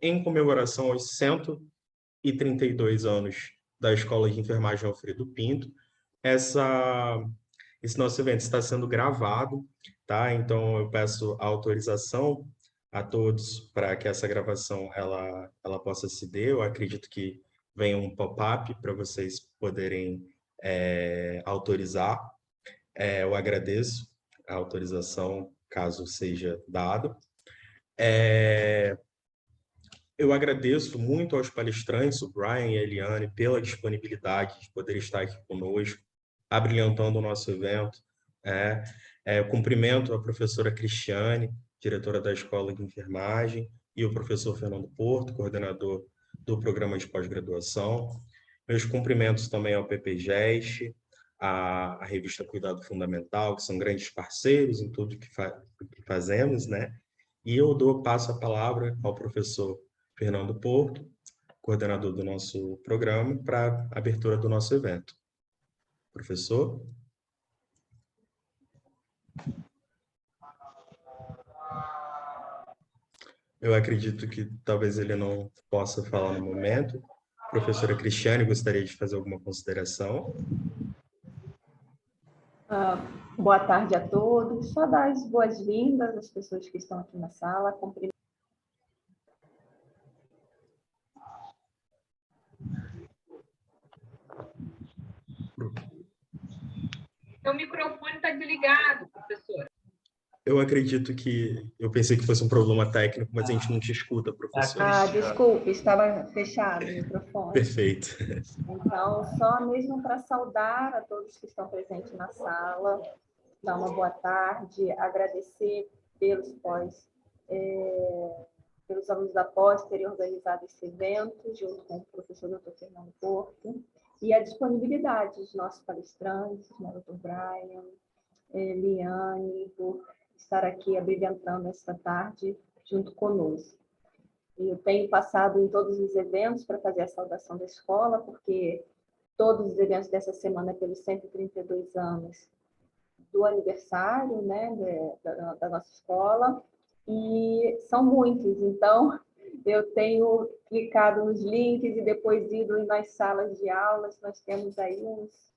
em comemoração aos 132 anos da Escola de Enfermagem Alfredo Pinto. Esse nosso evento está sendo gravado, tá? Então eu peço a autorização a todos para que essa gravação ela possa se dar. Eu acredito que venha um pop-up para vocês poderem autorizar. Eu agradeço a autorização, caso seja dado. Eu agradeço muito aos palestrantes, o Brian e a Eliane, pela disponibilidade de poder estar aqui conosco, abrilhantando o nosso evento. Cumprimento a professora Cristiane, diretora da Escola de Enfermagem, e o professor Fernando Porto, coordenador do programa de pós-graduação. Meus cumprimentos também ao PPGEST, à revista Cuidado Fundamental, que são grandes parceiros em tudo que fazemos, né? E eu passo a palavra ao professor Fernando Porto, coordenador do nosso programa, para a abertura do nosso evento. Professor? Eu acredito que talvez ele não possa falar no momento. Professora Cristiane, gostaria de fazer alguma consideração? Boa tarde a todos. Só dar as boas-vindas às pessoas que estão aqui na sala. Seu microfone está desligado, professora. Eu acredito que... Eu pensei que fosse um problema técnico, mas a gente não te escuta, professora. Desculpe, estava fechado o microfone. Perfeito. Então, só mesmo para saudar a todos que estão presentes na sala, dar uma boa tarde, agradecer pelos alunos da pós terem organizado esse evento, junto com o professor Dr. Fernando Porto, e a disponibilidade dos nossos palestrantes, né, Dr. Brian, Liane, por estar aqui abrilhantando esta tarde junto conosco. Eu tenho passado em todos os eventos para fazer a saudação da escola, porque todos os eventos dessa semana, pelos 132 anos do aniversário, né, da nossa escola, e são muitos, então eu tenho clicado nos links e depois ido nas salas de aulas. Nós temos aí uns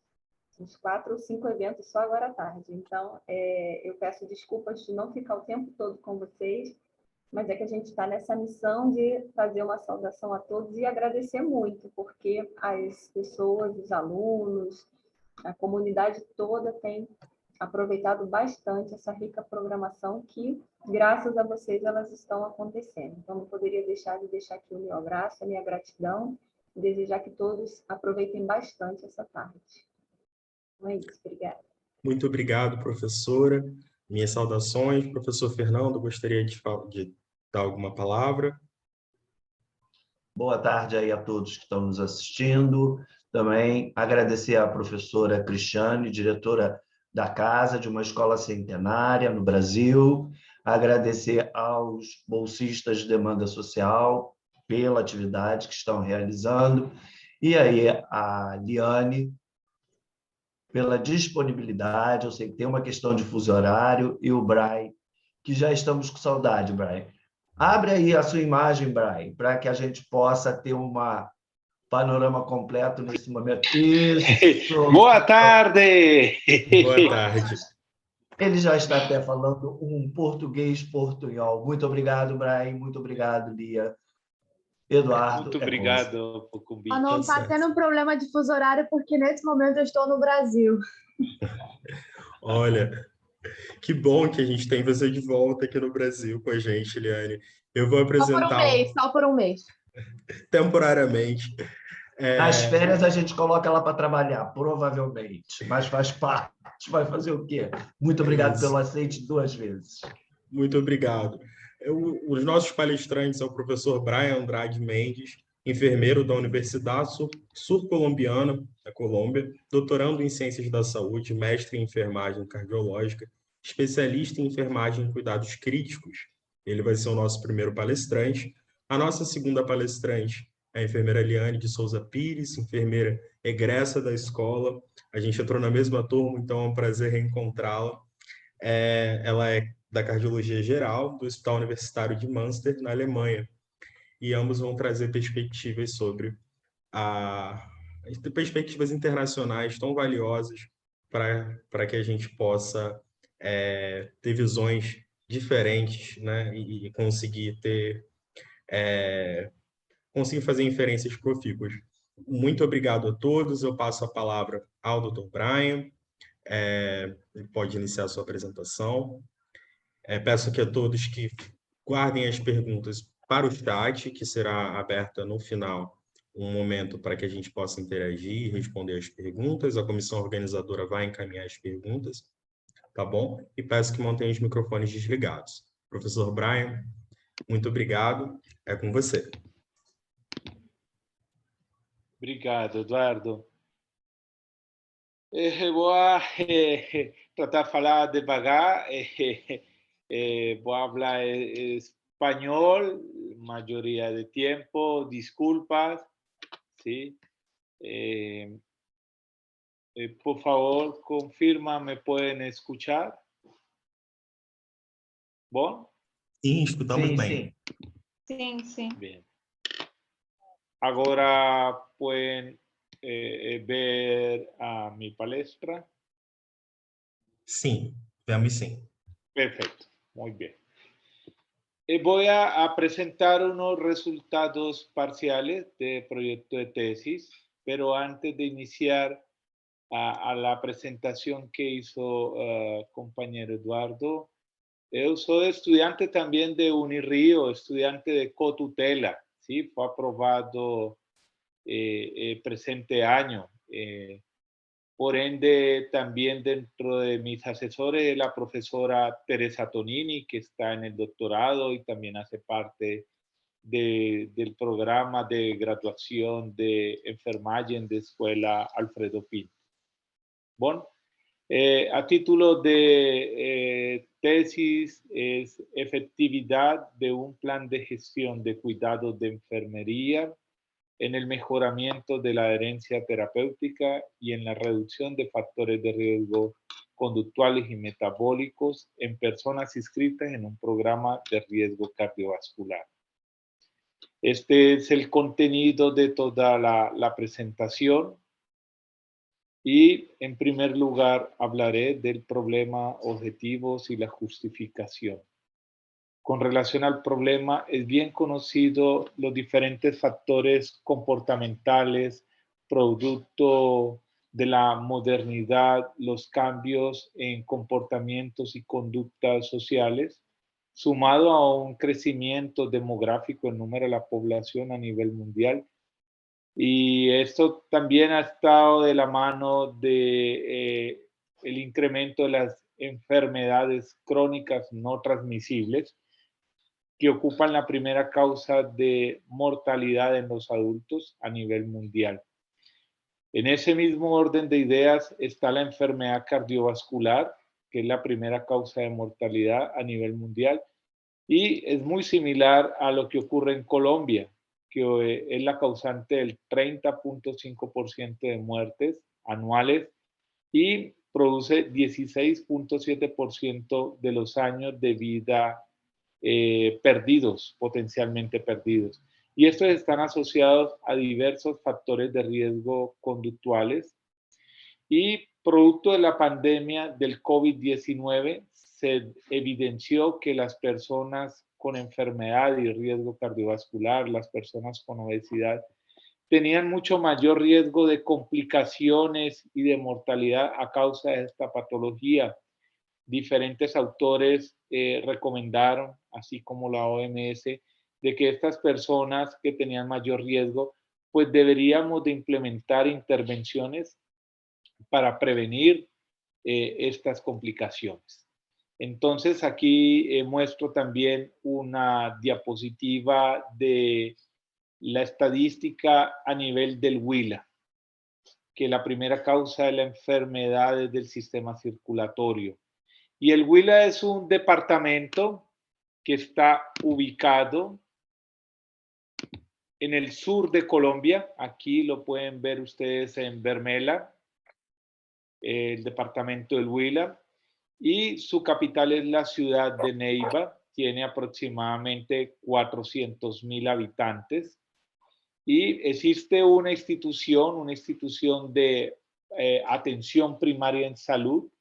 4 ou 5 eventos só agora à tarde. Então, eu peço desculpas de não ficar o tempo todo com vocês, mas é que a gente está nessa missão de fazer uma saudação a todos e agradecer muito, porque as pessoas, os alunos, a comunidade toda tem aproveitado bastante essa rica programação que, graças a vocês, elas estão acontecendo. Então, não poderia deixar de deixar aqui o meu abraço, a minha gratidão, e desejar que todos aproveitem bastante essa tarde. Então é isso, obrigada. Muito obrigado, professora. Minhas saudações. Professor Fernando, gostaria de dar alguma palavra? Boa tarde aí a todos que estão nos assistindo. Também agradecer à professora Cristiane, diretora da casa de uma escola centenária no Brasil. Agradecer aos bolsistas de demanda social pela atividade que estão realizando. E aí a Liane, pela disponibilidade. Eu sei que tem uma questão de fuso horário, e o Brian, que já estamos com saudade, Brian. Abre aí a sua imagem, Brian, para que a gente possa ter um panorama completo nesse momento. Isso! Boa tarde! Boa tarde. Ele já está até falando um português portunhol. Muito obrigado, Brian. Muito obrigado, Lia. Eduardo. Muito obrigado por convite. Não está tendo um problema de fuso horário, porque nesse momento eu estou no Brasil. Olha, que bom que a gente tem você de volta aqui no Brasil com a gente, Liane. Eu vou apresentar... Só por um mês. Temporariamente. Nas férias a gente coloca ela para trabalhar, provavelmente, mas faz parte. Vai fazer o quê? Muito obrigado pelo aceite 2 vezes. Muito obrigado. Os nossos palestrantes são o professor Brian Andrade Mendes, enfermeiro da Universidade Sul-Colombiana, da Colômbia, doutorando em Ciências da Saúde, mestre em Enfermagem Cardiológica, especialista em Enfermagem em Cuidados Críticos. Ele vai ser o nosso primeiro palestrante. A nossa segunda palestrante é a enfermeira Liane de Souza Pires, enfermeira egressa da escola. A gente entrou na mesma turma, então é um prazer reencontrá-la. Ela é da Cardiologia Geral do Hospital Universitário de Münster, na Alemanha. e ambos vão trazer perspectivas sobre perspectivas internacionais tão valiosas para que a gente possa ter visões diferentes, né, e conseguir fazer inferências profícuas. Muito obrigado a todos. Eu passo a palavra ao Dr. Brian. Ele pode iniciar a sua apresentação. Peço aqui a todos que guardem as perguntas para o chat, que será aberta no final um momento para que a gente possa interagir e responder as perguntas. A comissão organizadora vai encaminhar as perguntas, tá bom? E peço que mantenham os microfones desligados. Professor Brian, muito obrigado. É com você. Obrigado, Eduardo. Vou tratar de falar devagar. Voy a hablar español, mayoría de tiempo, disculpas, ¿sí? Por favor, confirma, ¿me pueden escuchar? ¿Bom? Sim, escutamos bem. Sim, sim. Bien. Ahora pueden ver a mi palestra. Sim, vemos sim. Perfecto, muy bien. Voy a presentar unos resultados parciales de proyecto de tesis, pero antes de iniciar a la presentación que hizo compañero Eduardo, yo soy estudiante también de Unirío, estudiante de cotutela, ¿sí? Fue aprobado presente año. Por ende, también dentro de mis asesores, la profesora Teresa Tonini, que está en el doctorado y también hace parte del programa de graduación de enfermaje de Escuela Alfredo Pinto. Bueno, a título de tesis es efectividad de un plan de gestión de cuidados de enfermería en el mejoramiento de la adherencia terapéutica y en la reducción de factores de riesgo conductuales y metabólicos en personas inscritas en un programa de riesgo cardiovascular. Este es el contenido de toda la presentación y en primer lugar hablaré del problema, objetivos y la justificación. Con relación al problema, es bien conocido los diferentes factores comportamentales, producto de la modernidad, los cambios en comportamientos y conductas sociales, sumado a un crecimiento demográfico en número de la población a nivel mundial. Y esto también ha estado de la mano de el incremento de las enfermedades crónicas no transmisibles, que ocupan la primera causa de mortalidad en los adultos a nivel mundial. En ese mismo orden de ideas está la enfermedad cardiovascular, que es la primera causa de mortalidad a nivel mundial, y es muy similar a lo que ocurre en Colombia, que es la causante del 30.5% de muertes anuales y produce 16.7% de los años de vida perdidos, potencialmente perdidos. Y estos están asociados a diversos factores de riesgo conductuales. Y producto de la pandemia del COVID-19, se evidenció que las personas con enfermedad y riesgo cardiovascular, las personas con obesidad, tenían mucho mayor riesgo de complicaciones y de mortalidad a causa de esta patología. Diferentes autores recomendaron, así como la OMS, de que estas personas que tenían mayor riesgo, pues deberíamos de implementar intervenciones para prevenir estas complicaciones. Entonces aquí muestro también una diapositiva de la estadística a nivel del Huila, que la primera causa de la enfermedad es del sistema circulatorio. Y el Huila es un departamento que está ubicado en el sur de Colombia. Aquí lo pueden ver ustedes en Bermela, el departamento del Huila. Y su capital es la ciudad de Neiva. tiene aproximadamente 400.000 habitantes y existe una institución de atención primaria en salud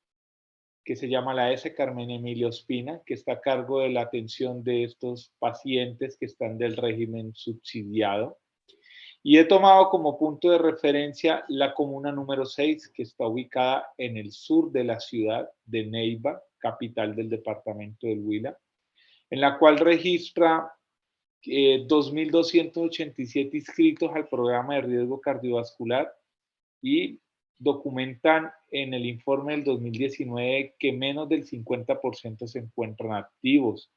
que se llama la S. Carmen Emilio Ospina, que está a cargo de la atención de estos pacientes que están del régimen subsidiado. Y he tomado como punto de referencia la comuna número 6, que está ubicada en el sur de la ciudad de Neiva, capital del departamento del Huila, en la cual registra 2.287 inscritos al programa de riesgo cardiovascular y documentan en el informe del 2019 que menos del 50% se encuentran activos.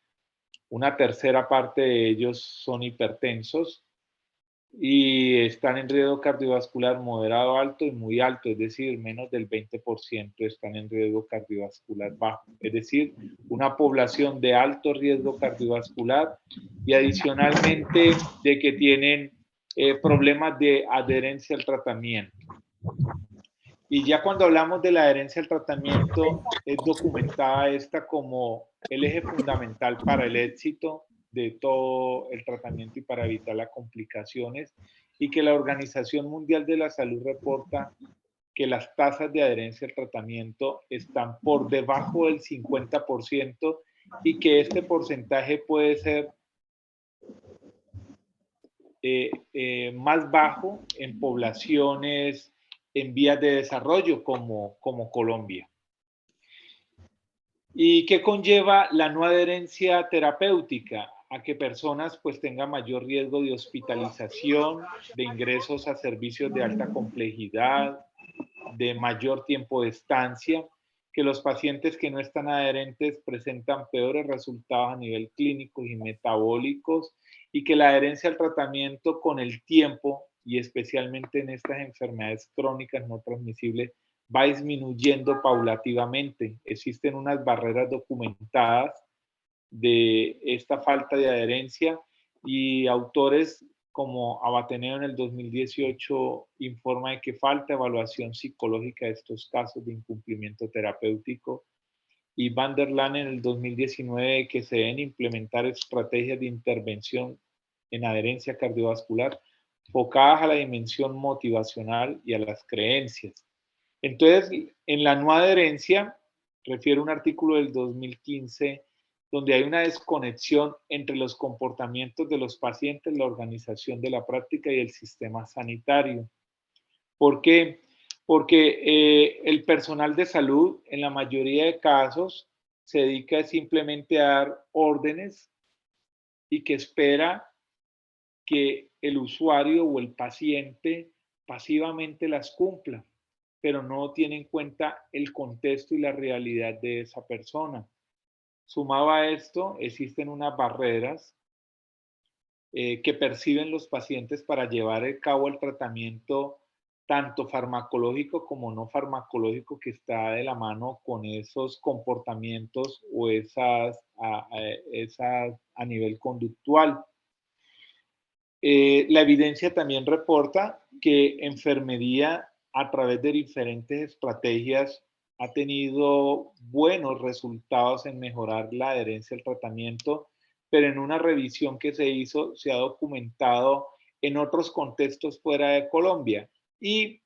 Una tercera parte de ellos son hipertensos y están en riesgo cardiovascular moderado, alto y muy alto, es decir, menos del 20% están en riesgo cardiovascular bajo, es decir, una población de alto riesgo cardiovascular y adicionalmente de que tienen problemas de adherencia al tratamiento. Y ya cuando hablamos de la adherencia al tratamiento, es documentada esta como el eje fundamental para el éxito de todo el tratamiento y para evitar las complicaciones, y que la Organización Mundial de la Salud reporta que las tasas de adherencia al tratamiento están por debajo del 50% y que este porcentaje puede ser más bajo en poblaciones en vías de desarrollo como Colombia. ¿Y qué conlleva la no adherencia terapéutica? A que personas pues tengan mayor riesgo de hospitalización, de ingresos a servicios de alta complejidad, de mayor tiempo de estancia, que los pacientes que no están adherentes presentan peores resultados a nivel clínico y metabólicos, y que la adherencia al tratamiento con el tiempo, y especialmente en estas enfermedades crónicas no transmisibles, va disminuyendo paulativamente. Existen unas barreras documentadas de esta falta de adherencia y autores como Abateneo en el 2018 informa de que falta evaluación psicológica de estos casos de incumplimiento terapéutico, y Van der Laan en el 2019 que se deben implementar estrategias de intervención en adherencia cardiovascular enfocadas a la dimensión motivacional y a las creencias. Entonces, en la no adherencia, refiere un artículo del 2015, donde hay una desconexión entre los comportamientos de los pacientes, la organización de la práctica y el sistema sanitario. ¿Por qué? Porque el personal de salud, en la mayoría de casos, se dedica simplemente a dar órdenes y que espera que el usuario o el paciente pasivamente las cumpla, pero no tiene en cuenta el contexto y la realidad de esa persona. Sumado a esto, existen unas barreras que perciben los pacientes para llevar a cabo el tratamiento tanto farmacológico como no farmacológico que está de la mano con esos comportamientos o esas a nivel conductual. La evidencia también reporta que enfermería a través de diferentes estrategias ha tenido buenos resultados en mejorar la adherencia al tratamiento, pero en una revisión que se hizo se ha documentado en otros contextos fuera de Colombia. Y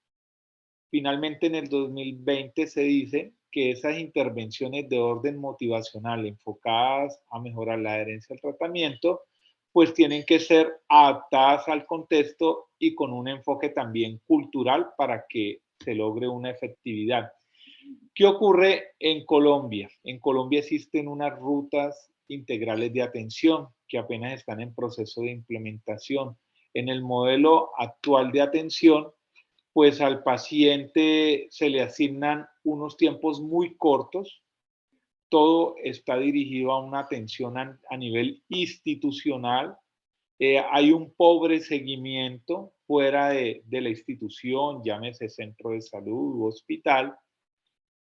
finalmente en el 2020 se dice que esas intervenciones de orden motivacional enfocadas a mejorar la adherencia al tratamiento pues tienen que ser adaptadas al contexto y con un enfoque también cultural para que se logre una efectividad. ¿Qué ocurre en Colombia? En Colombia existen unas rutas integrales de atención que apenas están en proceso de implementación. En el modelo actual de atención, pues al paciente se le asignan unos tiempos muy cortos. Todo está dirigido a una atención a nivel institucional. Hay un pobre seguimiento fuera de la institución, llámese centro de salud u hospital.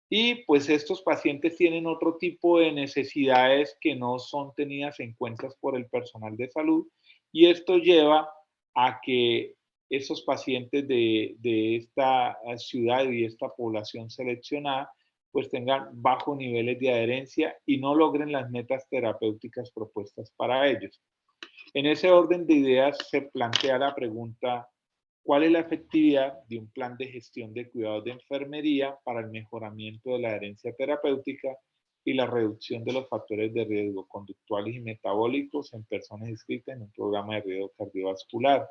Y pues estos pacientes tienen otro tipo de necesidades que no son tenidas en cuenta por el personal de salud. Y esto lleva a que esos pacientes de esta ciudad y esta población seleccionada pues tengan bajos niveles de adherencia y no logren las metas terapéuticas propuestas para ellos. En ese orden de ideas se plantea la pregunta: ¿cuál es la efectividad de un plan de gestión de cuidados de enfermería para el mejoramiento de la adherencia terapéutica y la reducción de los factores de riesgo conductuales y metabólicos en personas inscritas en un programa de riesgo cardiovascular?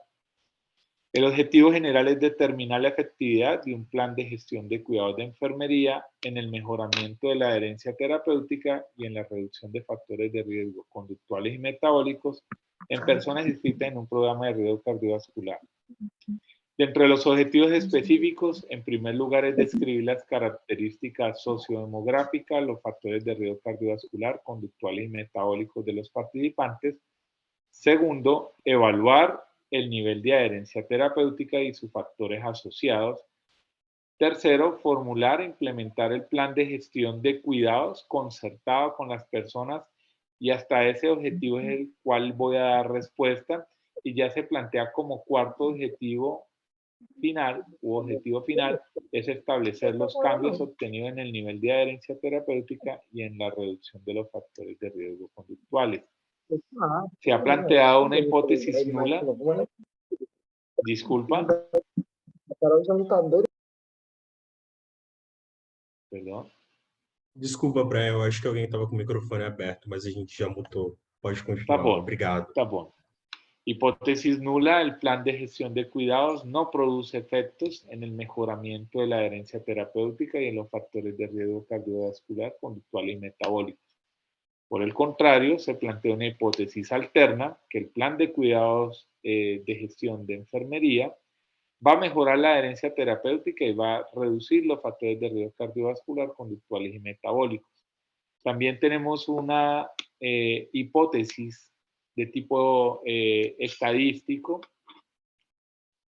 El objetivo general es determinar la efectividad de un plan de gestión de cuidados de enfermería en el mejoramiento de la adherencia terapéutica y en la reducción de factores de riesgo conductuales y metabólicos en personas inscritas en un programa de riesgo cardiovascular. Dentro de los objetivos específicos, en primer lugar es describir las características sociodemográficas, los factores de riesgo cardiovascular, conductuales y metabólicos de los participantes. Segundo, evaluar el nivel de adherencia terapéutica y sus factores asociados. Tercero, formular e implementar el plan de gestión de cuidados concertado con las personas, y hasta ese objetivo es el cual voy a dar respuesta, y ya se plantea como cuarto objetivo final es establecer los cambios obtenidos en el nivel de adherencia terapéutica y en la reducción de los factores de riesgo conductuales. Se ha planteado una hipótesis nula. Disculpa. Perdão. Desculpa, Brian, eu acho que alguém estava com o microfone aberto, mas a gente já mutou. Pode continuar. Tá bom. Obrigado. Tá bom. Hipótesis nula: el plan de gestión de cuidados no produce efectos en el mejoramiento de la adherencia terapéutica y en los factores de riesgo cardiovascular, conductual y metabólicos. Por el contrario, se plantea una hipótesis alterna, que el plan de cuidados de gestión de enfermería va a mejorar la adherencia terapéutica y va a reducir los factores de riesgo cardiovascular, conductuales y metabólicos. También tenemos una hipótesis de tipo estadístico,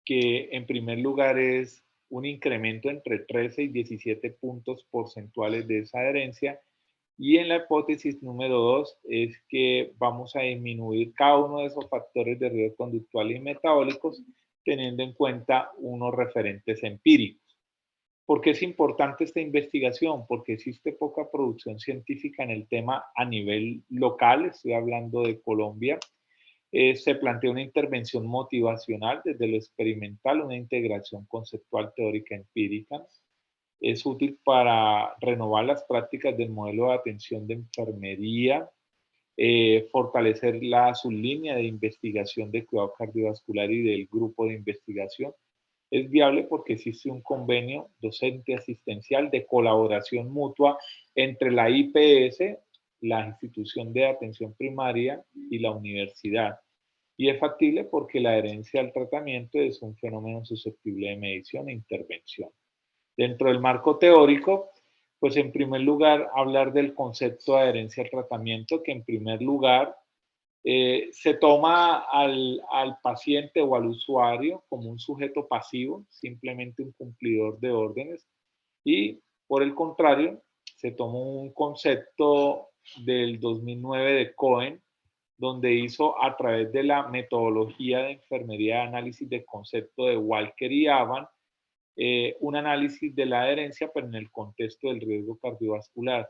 que en primer lugar es un incremento entre 13 y 17 puntos porcentuales de esa adherencia, y en la hipótesis número 2 es que vamos a disminuir cada uno de esos factores de riesgo conductual y metabólicos teniendo en cuenta unos referentes empíricos. ¿Por qué es importante esta investigación? Porque existe poca producción científica en el tema a nivel local, estoy hablando de Colombia. Se plantea una intervención motivacional desde lo experimental, una integración conceptual, teórica, empírica. Es útil para renovar las prácticas del modelo de atención de enfermería, fortalecer la sublínea de investigación de cuidado cardiovascular y del grupo de investigación. Es viable porque existe un convenio docente asistencial de colaboración mutua entre la IPS, la institución de atención primaria, y la universidad. Y es factible porque la adherencia al tratamiento es un fenómeno susceptible de medición e intervención. Dentro del marco teórico, pues en primer lugar hablar del concepto de adherencia al tratamiento, que en primer lugar se toma al paciente o al usuario como un sujeto pasivo, simplemente un cumplidor de órdenes, y por el contrario, se tomó un concepto del 2009 de Cohen, donde hizo, a través de la metodología de enfermería de análisis de concepto de Walker y Avan, un análisis de la adherencia, pero en el contexto del riesgo cardiovascular,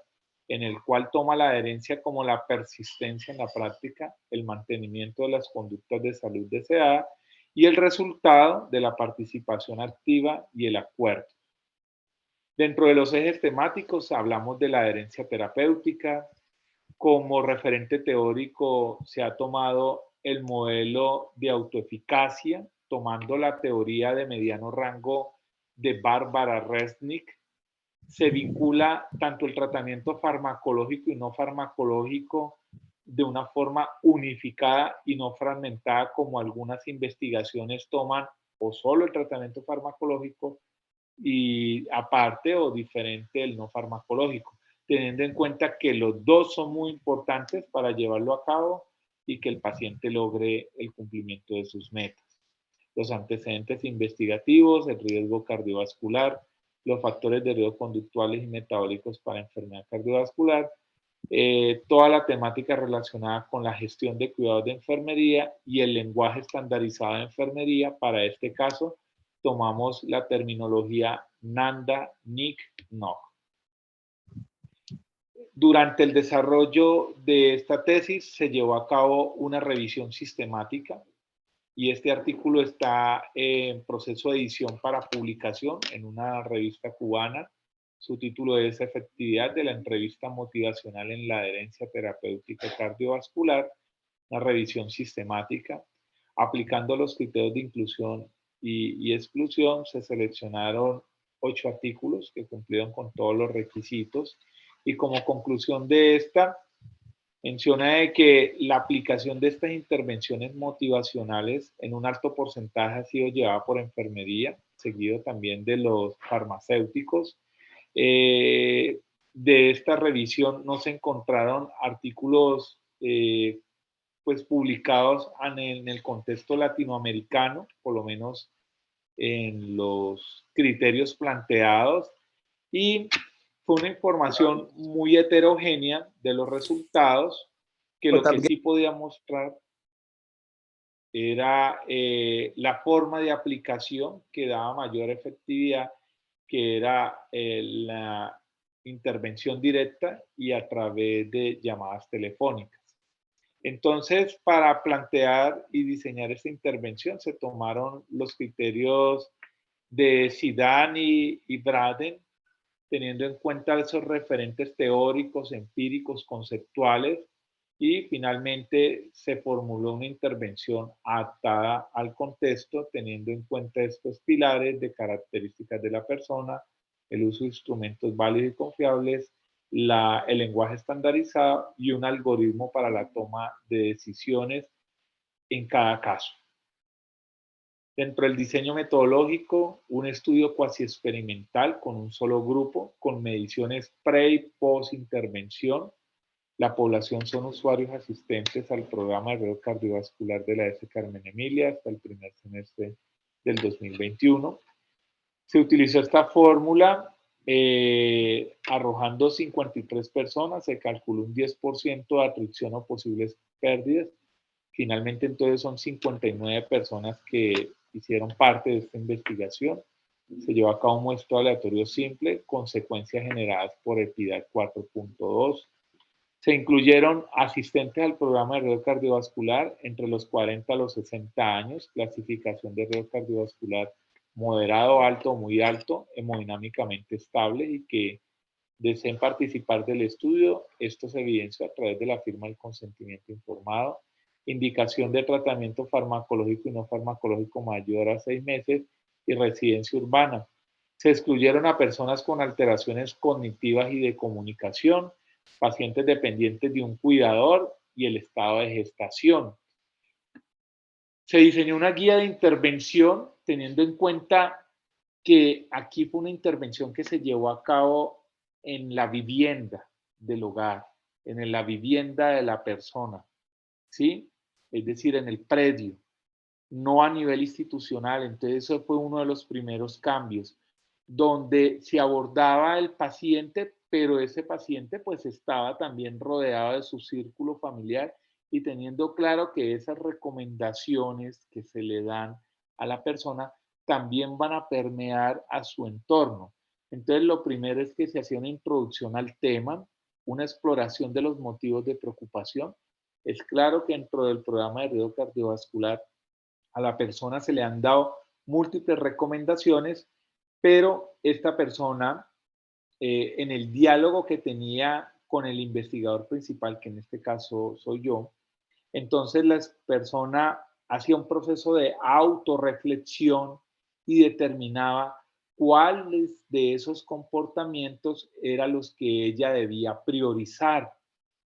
en el cual toma la adherencia como la persistencia en la práctica, el mantenimiento de las conductas de salud deseada y el resultado de la participación activa y el acuerdo. Dentro de los ejes temáticos hablamos de la adherencia terapéutica. Como referente teórico se ha tomado el modelo de autoeficacia, tomando la teoría de mediano rango de Bárbara Resnick. Se vincula tanto el tratamiento farmacológico y no farmacológico de una forma unificada y no fragmentada, como algunas investigaciones toman, o solo el tratamiento farmacológico y aparte o diferente el no farmacológico, teniendo en cuenta que los dos son muy importantes para llevarlo a cabo y que el paciente logre el cumplimiento de sus metas. Los antecedentes investigativos, el riesgo cardiovascular, los factores de riesgo conductuales y metabólicos para enfermedad cardiovascular, toda la temática relacionada con la gestión de cuidados de enfermería y el lenguaje estandarizado de enfermería. Para este caso, tomamos la terminología NANDA, NIC, NOC. Durante el desarrollo de esta tesis se llevó a cabo una revisión sistemática y este artículo está en proceso de edición para publicación en una revista cubana. Su título es Efectividad de la entrevista motivacional en la adherencia terapéutica cardiovascular, una revisión sistemática. Aplicando los criterios de inclusión y exclusión, se seleccionaron 8 artículos que cumplieron con todos los requisitos y como conclusión de esta, menciona de que la aplicación de estas intervenciones motivacionales en un alto porcentaje ha sido llevada por enfermería, seguido también de los farmacéuticos. De esta revisión no se encontraron artículos pues publicados en el contexto latinoamericano, por lo menos en los criterios planteados, y fue una información muy heterogénea de los resultados, que lo que sí podía mostrar era la forma de aplicación que daba mayor efectividad, que era la intervención directa y a través de llamadas telefónicas. Entonces, para plantear y diseñar esta intervención se tomaron los criterios de Zidane y Braden, teniendo en cuenta esos referentes teóricos, empíricos, conceptuales, y finalmente se formuló una intervención adaptada al contexto, teniendo en cuenta estos pilares de características de la persona, el uso de instrumentos válidos y confiables, el lenguaje estandarizado y un algoritmo para la toma de decisiones en cada caso. Dentro del diseño metodológico, un estudio cuasi experimental con un solo grupo, con mediciones pre y post intervención. La población son usuarios asistentes al programa de riesgo cardiovascular de la S. Carmen Emilia hasta el primer semestre del 2021. Se utilizó esta fórmula arrojando 53 personas, se calculó un 10% de atribución o posibles pérdidas. Finalmente, entonces, son 59 personas que hicieron parte de esta investigación. Se llevó a cabo un muestreo aleatorio simple, consecuencias generadas por EPIDAT 4.2. Se incluyeron asistentes al programa de riesgo cardiovascular entre los 40 a los 60 años, clasificación de riesgo cardiovascular moderado, alto o muy alto, hemodinámicamente estable y que deseen participar del estudio. Esto se evidencia a través de la firma del consentimiento informado, indicación de tratamiento farmacológico y no farmacológico mayor a 6 meses y residencia urbana. Se excluyeron a personas con alteraciones cognitivas y de comunicación, pacientes dependientes de un cuidador y el estado de gestación. Se diseñó una guía de intervención teniendo en cuenta que aquí fue una intervención que se llevó a cabo en la vivienda del hogar, en la vivienda de la persona, ¿sí? Es decir, en el predio, no a nivel institucional. Entonces, eso fue uno de los primeros cambios, donde se abordaba el paciente, pero ese paciente pues estaba también rodeado de su círculo familiar y teniendo claro que esas recomendaciones que se le dan a la persona también van a permear a su entorno. Entonces, lo primero es que se hacía una introducción al tema, una exploración de los motivos de preocupación. Es claro que dentro del programa de riesgo cardiovascular a la persona se le han dado múltiples recomendaciones, pero esta persona, en el diálogo que tenía con el investigador principal, que en este caso soy yo, entonces la persona hacía un proceso de autorreflexión y determinaba cuáles de esos comportamientos eran los que ella debía priorizar.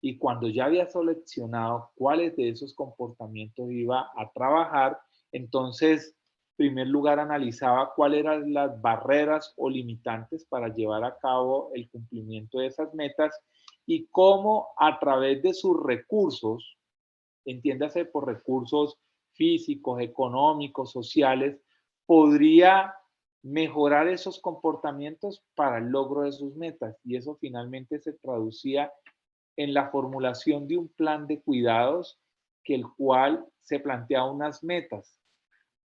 Y cuando ya había seleccionado cuáles de esos comportamientos iba a trabajar, entonces, en primer lugar, analizaba cuáles eran las barreras o limitantes para llevar a cabo el cumplimiento de esas metas y cómo a través de sus recursos, entiéndase por recursos físicos, económicos, sociales, podría mejorar esos comportamientos para el logro de sus metas. Y eso finalmente se traducía en la formulación de un plan de cuidados, que el cual se plantea unas metas,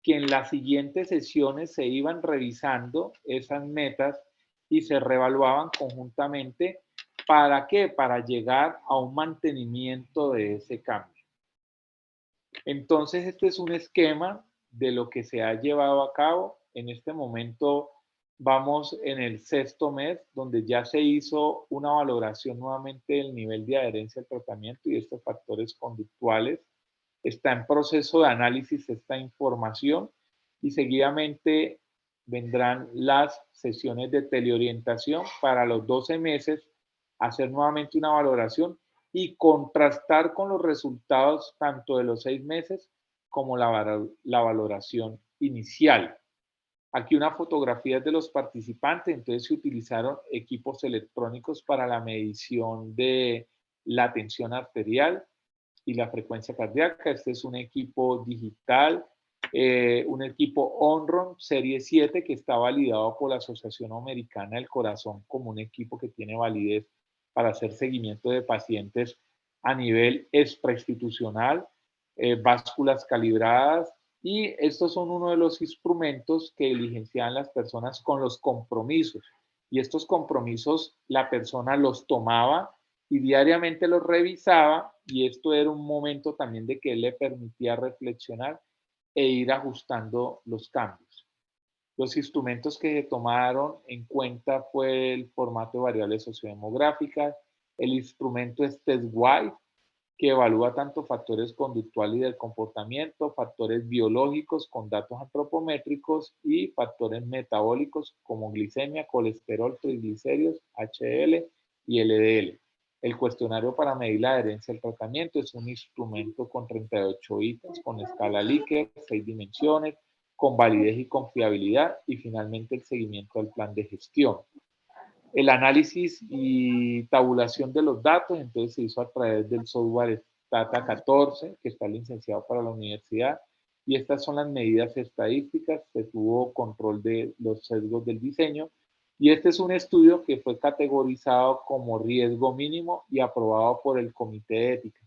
que en las siguientes sesiones se iban revisando esas metas y se reevaluaban conjuntamente ¿Para qué? Para llegar a un mantenimiento de ese cambio. Entonces, este es un esquema de lo que se ha llevado a cabo. En este momento vamos en el 6º mes, donde ya se hizo una valoración nuevamente del nivel de adherencia al tratamiento y estos factores conductuales. Está en proceso de análisis esta información y seguidamente vendrán las sesiones de teleorientación para los 12 meses, hacer nuevamente una valoración y contrastar con los resultados tanto de los 6 meses como la valoración inicial. Aquí una fotografía de los participantes, entonces se utilizaron equipos electrónicos para la medición de la tensión arterial y la frecuencia cardíaca. Este es un equipo digital, un equipo Onron Serie 7 que está validado por la Asociación Americana del Corazón como un equipo que tiene validez para hacer seguimiento de pacientes a nivel extrainstitucional, básculas calibradas, y estos son uno de los instrumentos que diligencian las personas con los compromisos. Y estos compromisos la persona los tomaba y diariamente los revisaba, y esto era un momento también de que él le permitía reflexionar e ir ajustando los cambios. Los instrumentos que se tomaron en cuenta fue el formato de variables sociodemográficas, el instrumento es TestWise, que evalúa tanto factores conductuales y del comportamiento, factores biológicos con datos antropométricos y factores metabólicos como glicemia, colesterol, triglicéridos, HDL y LDL. El cuestionario para medir la adherencia al tratamiento es un instrumento con 38 ítems, con escala Likert, 6 dimensiones, con validez y confiabilidad, y finalmente el seguimiento del plan de gestión. El análisis y tabulación de los datos, entonces se hizo a través del software Stata 14, que está licenciado para la universidad, y estas son las medidas estadísticas. Se tuvo control de los sesgos del diseño, y este es un estudio que fue categorizado como riesgo mínimo y aprobado por el Comité de Ética.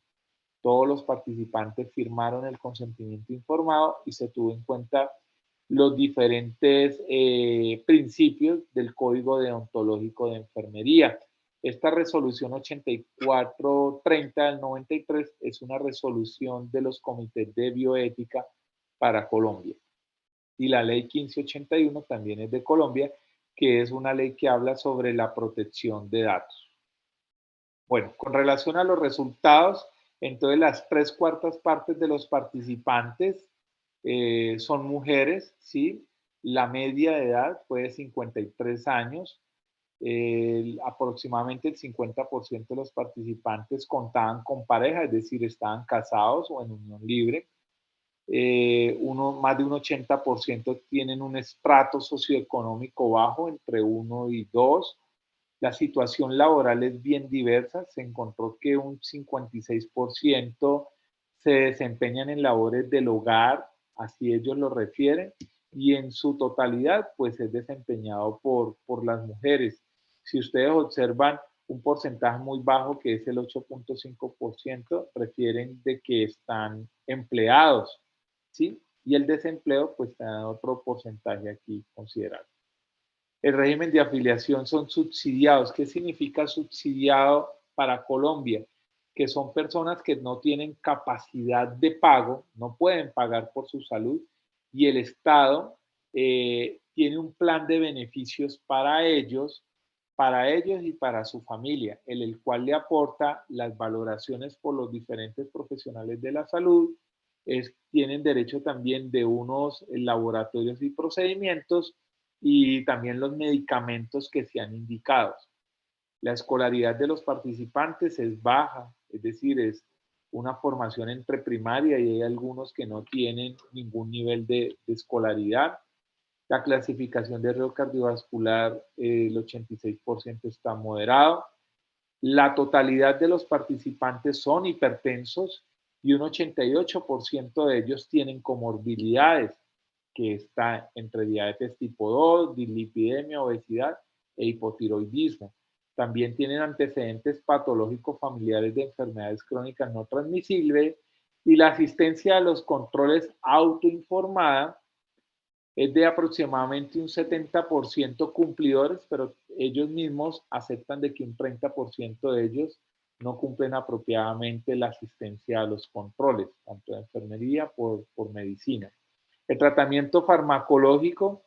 Todos los participantes firmaron el consentimiento informado y se tuvo en cuenta los diferentes principios del Código Deontológico de Enfermería. Esta resolución 8430 del 93 es una resolución de los comités de bioética para Colombia. Y la ley 1581 también es de Colombia, que es una ley que habla sobre la protección de datos. Bueno, con relación a los resultados, entonces las 3/4 partes de los participantes son mujeres, ¿sí? La media de edad fue de 53 años. Aproximadamente el 50% de los participantes contaban con pareja, es decir, estaban casados o en unión libre. Más de un 80% tienen un estrato socioeconómico bajo, entre 1 y 2. La situación laboral es bien diversa. Se encontró que un 56% se desempeñan en labores del hogar, así ellos lo refieren, y en su totalidad pues es desempeñado por las mujeres. Si ustedes observan un porcentaje muy bajo, que es el 8.5%, refieren de que están empleados, ¿sí? Y el desempleo pues está otro porcentaje aquí considerable. El régimen de afiliación son subsidiados. ¿Qué significa subsidiado para Colombia? Que son personas que no tienen capacidad de pago, no pueden pagar por su salud, y el Estado tiene un plan de beneficios para ellos y para su familia, en el cual le aporta las valoraciones por los diferentes profesionales de la salud. Tienen derecho también de unos laboratorios y procedimientos, y también los medicamentos que se han indicado. La escolaridad de los participantes es baja, es decir, es una formación entre primaria, y hay algunos que no tienen ningún nivel de escolaridad. La clasificación de riesgo cardiovascular, el 86% está moderado. La totalidad de los participantes son hipertensos y un 88% de ellos tienen comorbilidades, que está entre diabetes tipo 2, dislipidemia, obesidad e hipotiroidismo. También tienen antecedentes patológicos familiares de enfermedades crónicas no transmisibles, y la asistencia a los controles autoinformada es de aproximadamente un 70% cumplidores, pero ellos mismos aceptan de que un 30% de ellos no cumplen apropiadamente la asistencia a los controles, tanto de enfermería por medicina. El tratamiento farmacológico,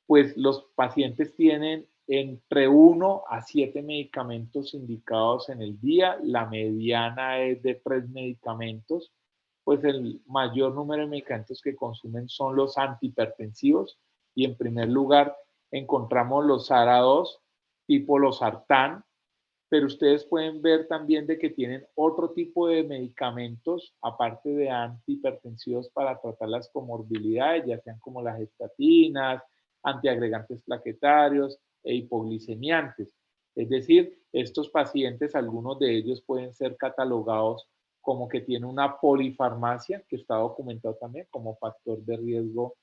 pues los pacientes tienen entre 1 a 7 medicamentos indicados en el día, la mediana es de 3 medicamentos, pues el mayor número de medicamentos que consumen son los antihipertensivos y en primer lugar encontramos los SARA-2 tipo los Sartán, pero ustedes pueden ver también de que tienen otro tipo de medicamentos, aparte de antihipertensivos para tratar las comorbilidades, ya sean como las estatinas, antiagregantes plaquetarios e hipoglicemiantes. Es decir, estos pacientes, algunos de ellos pueden ser catalogados como que tienen una polifarmacia, que está documentado también como factor de riesgo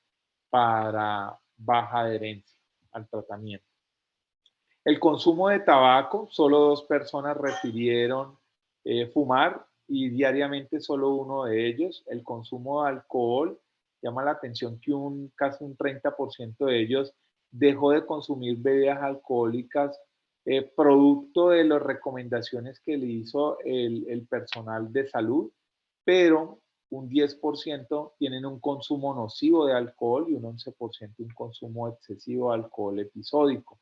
para baja adherencia al tratamiento. El consumo de tabaco, solo 2 personas refirieron fumar y diariamente solo uno de ellos. El consumo de alcohol, llama la atención que casi un 30% de ellos dejó de consumir bebidas alcohólicas producto de las recomendaciones que le hizo el personal de salud, pero un 10% tienen un consumo nocivo de alcohol y un 11% un consumo excesivo de alcohol episódico.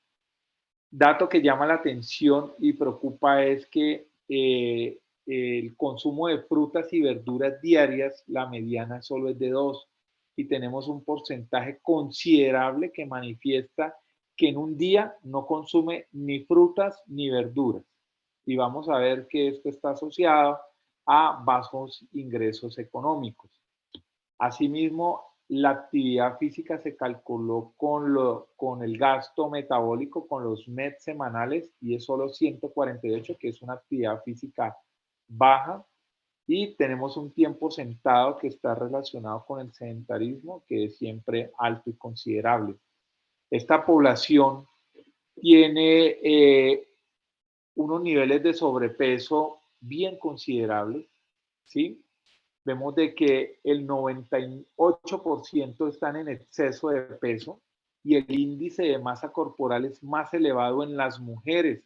Dato que llama la atención y preocupa es que el consumo de frutas y verduras diarias, la mediana solo es de 2 y tenemos un porcentaje considerable que manifiesta que en un día no consume ni frutas ni verduras. Y vamos a ver que esto está asociado a bajos ingresos económicos. Asimismo, la actividad física se calculó con el gasto metabólico, con los MET semanales, y es solo 148, que es una actividad física baja. Y tenemos un tiempo sentado que está relacionado con el sedentarismo, que es siempre alto y considerable. Esta población tiene unos niveles de sobrepeso bien considerables, ¿sí? Vemos de que el 98% están en exceso de peso y el índice de masa corporal es más elevado en las mujeres.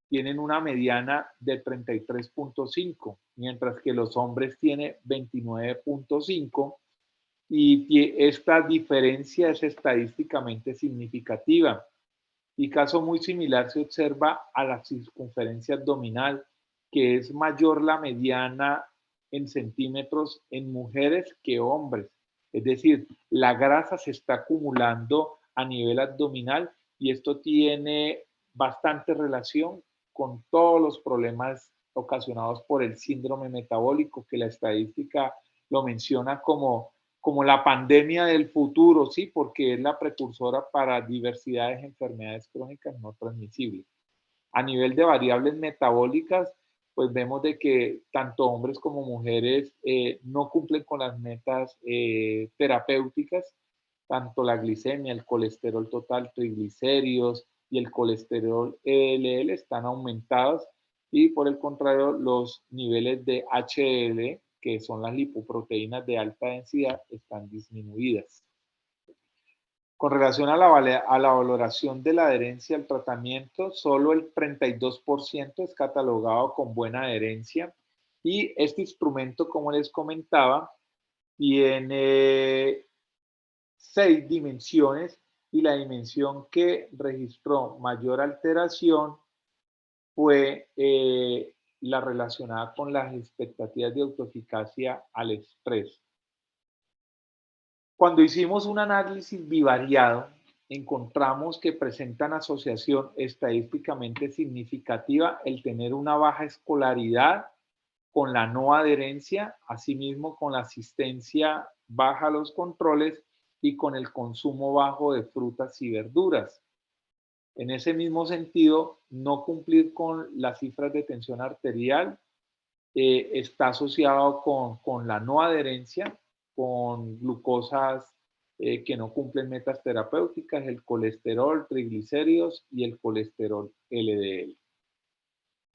Tienen una mediana de 33.5, mientras que los hombres tienen 29.5 y esta diferencia es estadísticamente significativa. Y caso muy similar se observa a la circunferencia abdominal, que es mayor la mediana en centímetros en mujeres que hombres. Es decir, la grasa se está acumulando a nivel abdominal y esto tiene bastante relación con todos los problemas ocasionados por el síndrome metabólico, que la estadística lo menciona como la pandemia del futuro, ¿sí? Porque es la precursora para diversidad de enfermedades crónicas no transmisibles. A nivel de variables metabólicas, pues vemos de que tanto hombres como mujeres no cumplen con las metas terapéuticas, tanto la glicemia, el colesterol total, triglicéridos y el colesterol LDL están aumentados y por el contrario los niveles de HDL, que son las lipoproteínas de alta densidad, están disminuidas. Con relación a la valoración de la adherencia al tratamiento, solo el 32% es catalogado con buena adherencia y este instrumento, como les comentaba, tiene 6 dimensiones y la dimensión que registró mayor alteración fue la relacionada con las expectativas de autoeficacia al estrés. Cuando hicimos un análisis bivariado, encontramos que presentan asociación estadísticamente significativa el tener una baja escolaridad con la no adherencia, asimismo con la asistencia baja a los controles y con el consumo bajo de frutas y verduras. En ese mismo sentido, no cumplir con las cifras de tensión arterial está asociado con la no adherencia, con glucosas que no cumplen metas terapéuticas, el colesterol, triglicéridos y el colesterol LDL.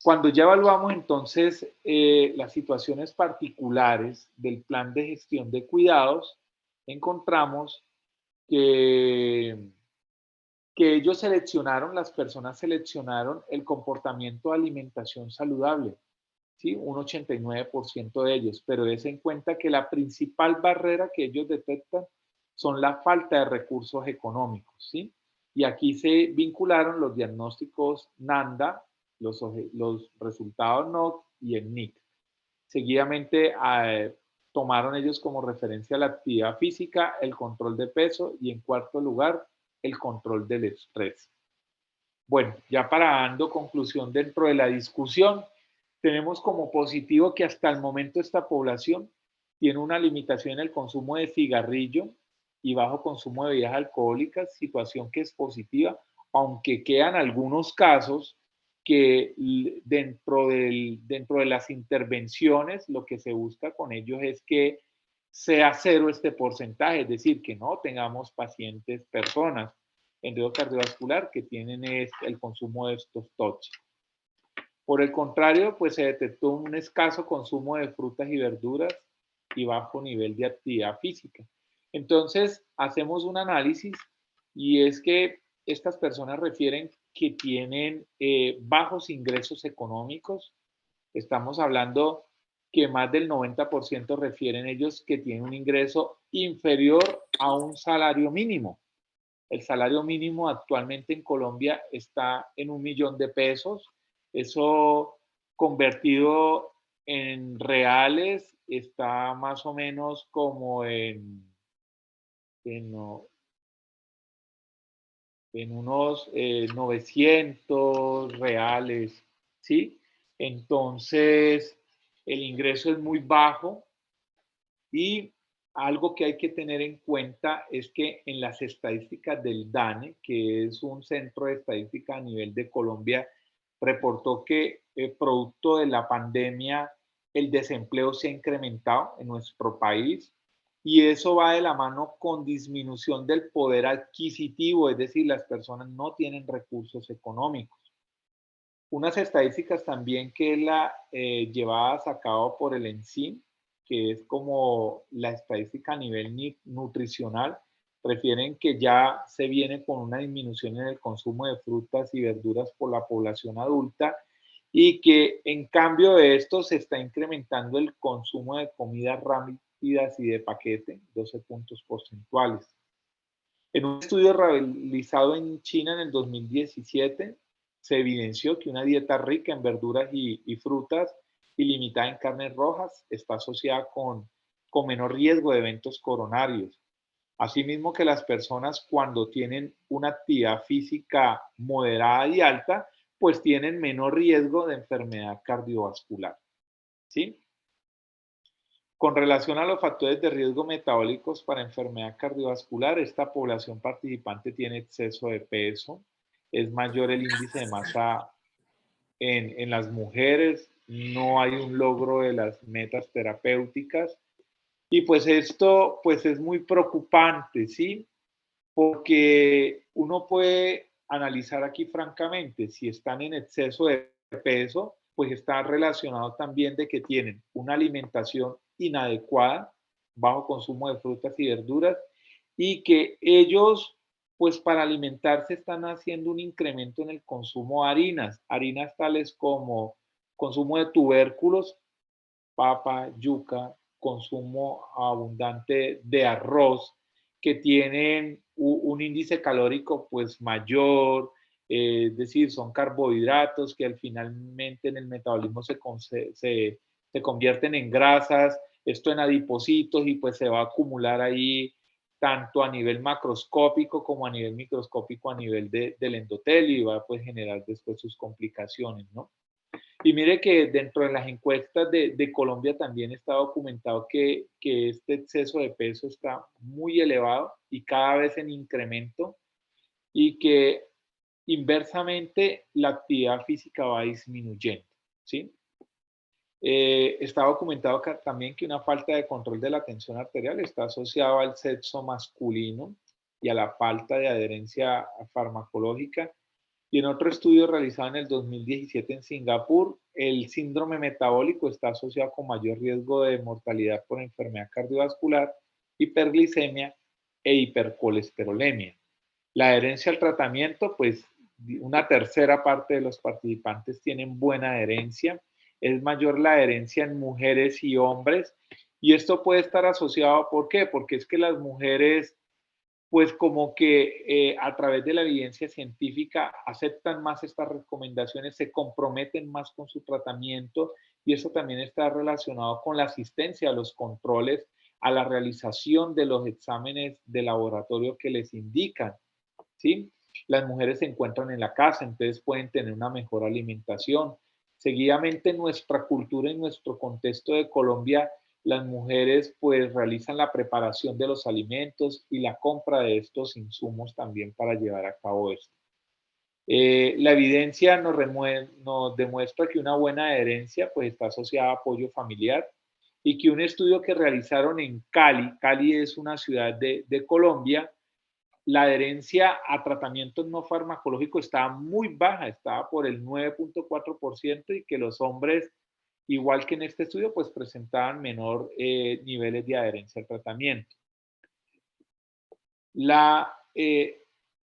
Cuando ya evaluamos entonces las situaciones particulares del plan de gestión de cuidados, encontramos que ellos seleccionaron, las personas seleccionaron el comportamiento de alimentación saludable, ¿sí? Un 89% de ellos, pero des en cuenta que la principal barrera que ellos detectan son la falta de recursos económicos, ¿sí? Y aquí se vincularon los diagnósticos NANDA, los resultados NOC y el NIC. Seguidamente tomaron ellos como referencia la actividad física, el control de peso y en cuarto lugar, el control del estrés. Bueno, ya para dando conclusión dentro de la discusión, tenemos como positivo que hasta el momento esta población tiene una limitación en el consumo de cigarrillo y bajo consumo de bebidas alcohólicas, situación que es positiva, aunque quedan algunos casos que dentro de las intervenciones lo que se busca con ellos es que sea cero este porcentaje, es decir, que no tengamos pacientes, personas en riesgo cardiovascular que tienen el consumo de estos tóxicos. Por el contrario, pues se detectó un escaso consumo de frutas y verduras y bajo nivel de actividad física. Entonces, hacemos un análisis y es que estas personas refieren que tienen bajos ingresos económicos. Estamos hablando que más del 90% refieren ellos que tienen un ingreso inferior a un salario mínimo. El salario mínimo actualmente en Colombia está en 1.000.000 de pesos. Eso convertido en reales está más o menos como en unos 900 reales, ¿sí? Entonces, el ingreso es muy bajo y algo que hay que tener en cuenta es que en las estadísticas del DANE, que es un centro de estadística a nivel de Colombia, reportó que producto de la pandemia el desempleo se ha incrementado en nuestro país y eso va de la mano con disminución del poder adquisitivo, es decir, las personas no tienen recursos económicos. Unas estadísticas también que la llevadas a cabo por el ENSIM, que es como la estadística a nivel nutricional, refieren que ya se viene con una disminución en el consumo de frutas y verduras por la población adulta y que en cambio de esto se está incrementando el consumo de comidas rápidas y de paquete, 12 puntos porcentuales. En un estudio realizado en China en el 2017, se evidenció que una dieta rica en verduras y frutas y limitada en carnes rojas está asociada con menor riesgo de eventos coronarios. Asimismo que las personas cuando tienen una actividad física moderada y alta, pues tienen menor riesgo de enfermedad cardiovascular. ¿Sí? Con relación a los factores de riesgo metabólicos para enfermedad cardiovascular, esta población participante tiene exceso de peso, es mayor el índice de masa en las mujeres, no hay un logro de las metas terapéuticas y pues esto pues es muy preocupante, ¿sí? Porque uno puede analizar aquí francamente si están en exceso de peso, pues está relacionado también de que tienen una alimentación inadecuada, bajo consumo de frutas y verduras, y que ellos, pues para alimentarse están haciendo un incremento en el consumo de harinas tales como consumo de tubérculos, papa, yuca, consumo abundante de arroz, que tienen un índice calórico pues mayor, es decir, son carbohidratos que al finalmente en el metabolismo se convierten en grasas, esto en adipocitos y pues se va a acumular ahí tanto a nivel macroscópico como a nivel microscópico a nivel del endotelio y va a pues generar después sus complicaciones, ¿no? Y mire que dentro de las encuestas de Colombia también está documentado que este exceso de peso está muy elevado y cada vez en incremento y que inversamente la actividad física va disminuyendo, ¿sí? Está documentado también que una falta de control de la tensión arterial está asociada al sexo masculino y a la falta de adherencia farmacológica. Y en otro estudio realizado en el 2017 en Singapur, el síndrome metabólico está asociado con mayor riesgo de mortalidad por enfermedad cardiovascular, hiperglicemia e hipercolesterolemia. La adherencia al tratamiento, pues una tercera parte de los participantes tienen buena adherencia. Es mayor la adherencia en mujeres y hombres. Y esto puede estar asociado, ¿por qué? Porque es que las mujeres, pues como que a través de la evidencia científica aceptan más estas recomendaciones, se comprometen más con su tratamiento y eso también está relacionado con la asistencia a los controles, a la realización de los exámenes de laboratorio que les indican, ¿sí? Las mujeres se encuentran en la casa, entonces pueden tener una mejor alimentación. Seguidamente, en nuestra cultura, en nuestro contexto de Colombia, las mujeres pues realizan la preparación de los alimentos y la compra de estos insumos también para llevar a cabo esto. La evidencia nos demuestra que una buena adherencia pues está asociada a apoyo familiar y que un estudio que realizaron en Cali es una ciudad de Colombia, la adherencia a tratamientos no farmacológicos estaba muy baja, estaba por el 9.4% y que los hombres, igual que en este estudio, pues presentaban menor niveles de adherencia al tratamiento.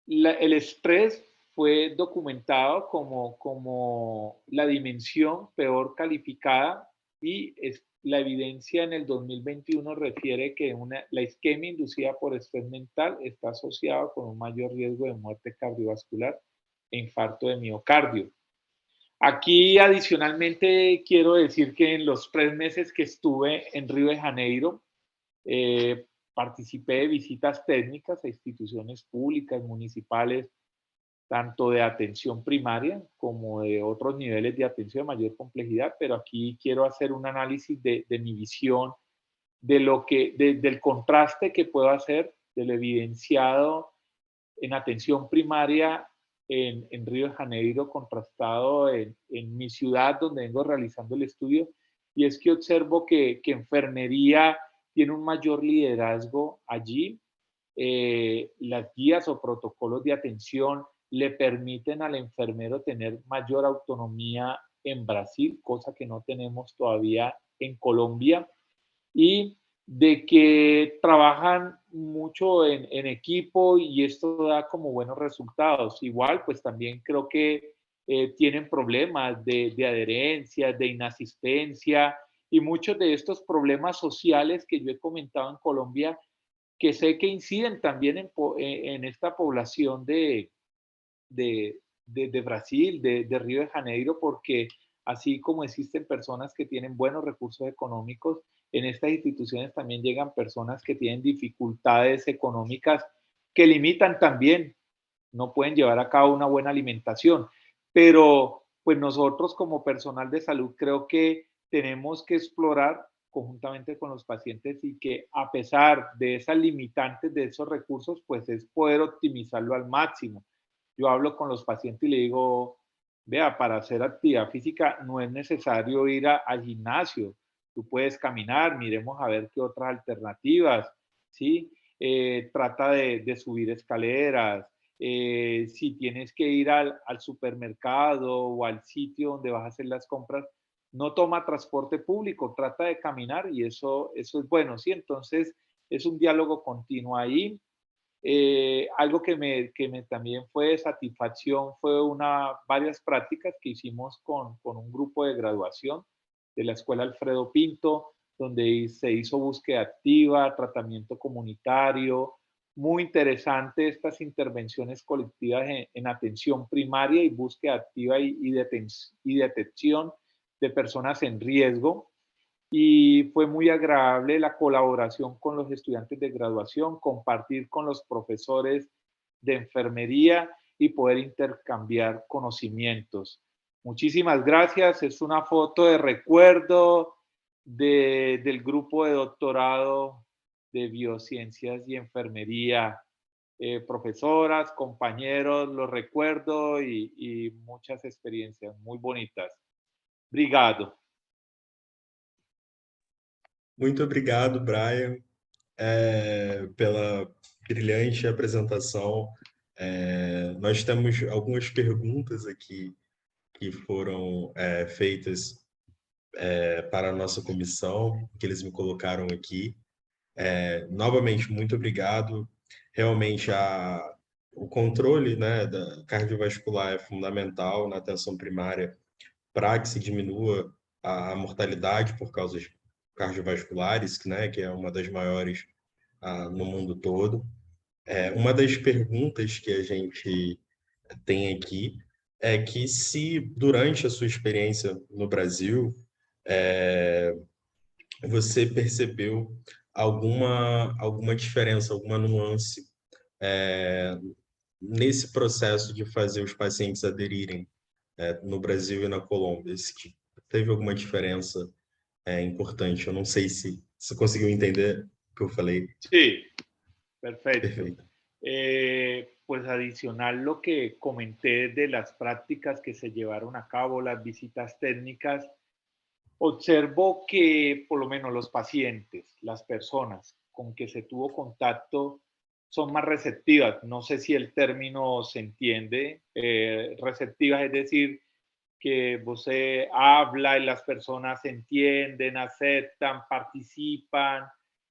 El estrés fue documentado como la dimensión peor calificada y la evidencia en el 2021 refiere que la isquemia inducida por estrés mental está asociada con un mayor riesgo de muerte cardiovascular e infarto de miocardio. Aquí adicionalmente quiero decir que en los 3 meses que estuve en Río de Janeiro, participé de visitas técnicas a instituciones públicas, municipales, tanto de atención primaria como de otros niveles de atención de mayor complejidad, pero aquí quiero hacer un análisis de mi visión, del contraste que puedo hacer, del evidenciado en atención primaria en Río de Janeiro, contrastado en mi ciudad donde vengo realizando el estudio, y es que observo que enfermería tiene un mayor liderazgo allí. Las guías o protocolos de atención le permiten al enfermero tener mayor autonomía en Brasil, cosa que no tenemos todavía en Colombia, y de que trabajan mucho en equipo y esto da como buenos resultados. Igual, pues también creo que tienen problemas de adherencia, de inasistencia y muchos de estos problemas sociales que yo he comentado en Colombia, que sé que inciden también en esta población de Brasil, de Río de Janeiro, porque así como existen personas que tienen buenos recursos económicos, en estas instituciones también llegan personas que tienen dificultades económicas que limitan también, no pueden llevar a cabo una buena alimentación. Pero pues nosotros como personal de salud creo que tenemos que explorar conjuntamente con los pacientes y que a pesar de esas limitantes de esos recursos, pues es poder optimizarlo al máximo. Yo hablo con los pacientes y le digo, vea, para hacer actividad física no es necesario ir al gimnasio. Tú puedes caminar, miremos a ver qué otras alternativas, ¿sí? Trata de subir escaleras. Si tienes que ir al supermercado o al sitio donde vas a hacer las compras, no toma transporte público, trata de caminar y eso es bueno, ¿sí? Entonces, es un diálogo continuo ahí. Algo que también fue de satisfacción fue varias prácticas que hicimos con un grupo de graduación de la Escuela Alfredo Pinto, donde se hizo búsqueda activa, tratamiento comunitario. Muy interesante estas intervenciones colectivas en atención primaria y búsqueda activa y detección de personas en riesgo. Y fue muy agradable la colaboración con los estudiantes de graduación, compartir con los profesores de enfermería y poder intercambiar conocimientos. Muchísimas gracias. Es una foto de recuerdo del grupo de doctorado de biociencias y enfermería. Profesoras, compañeros, los recuerdo y muchas experiencias muy bonitas. Obrigado. Muito obrigado, Brian, pela brilhante apresentação. Nós temos algumas perguntas aqui que foram feitas para a nossa comissão, que eles me colocaram aqui. Novamente, muito obrigado. realmente o controle, né, da cardiovascular é fundamental na atenção primária para que se diminua a mortalidade por causas cardiovasculares, né, que é uma das maiores no mundo todo. Uma das perguntas que a gente tem aqui é que se durante a sua experiência no Brasil você percebeu alguma diferença, alguma nuance nesse processo de fazer os pacientes aderirem no Brasil e na Colômbia. Se teve alguma diferença importante? Eu não sei se você conseguiu entender o que eu falei. Sí, perfecto. Perfeito. Pues adicional lo que comenté de las prácticas que se llevaron a cabo, las visitas técnicas, observo que por lo menos los pacientes, las personas con que se tuvo contacto son más receptivas. No sé si el término se entiende. Receptivas es decir, que usted habla y las personas entienden, aceptan, participan,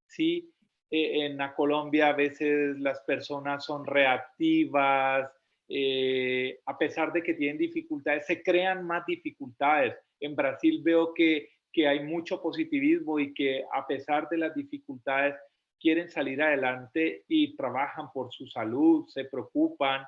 ¿sí? En la Colombia a veces las personas son reactivas, a pesar de que tienen dificultades, se crean más dificultades. En Brasil veo que hay mucho positivismo y que a pesar de las dificultades quieren salir adelante y trabajan por su salud, se preocupan.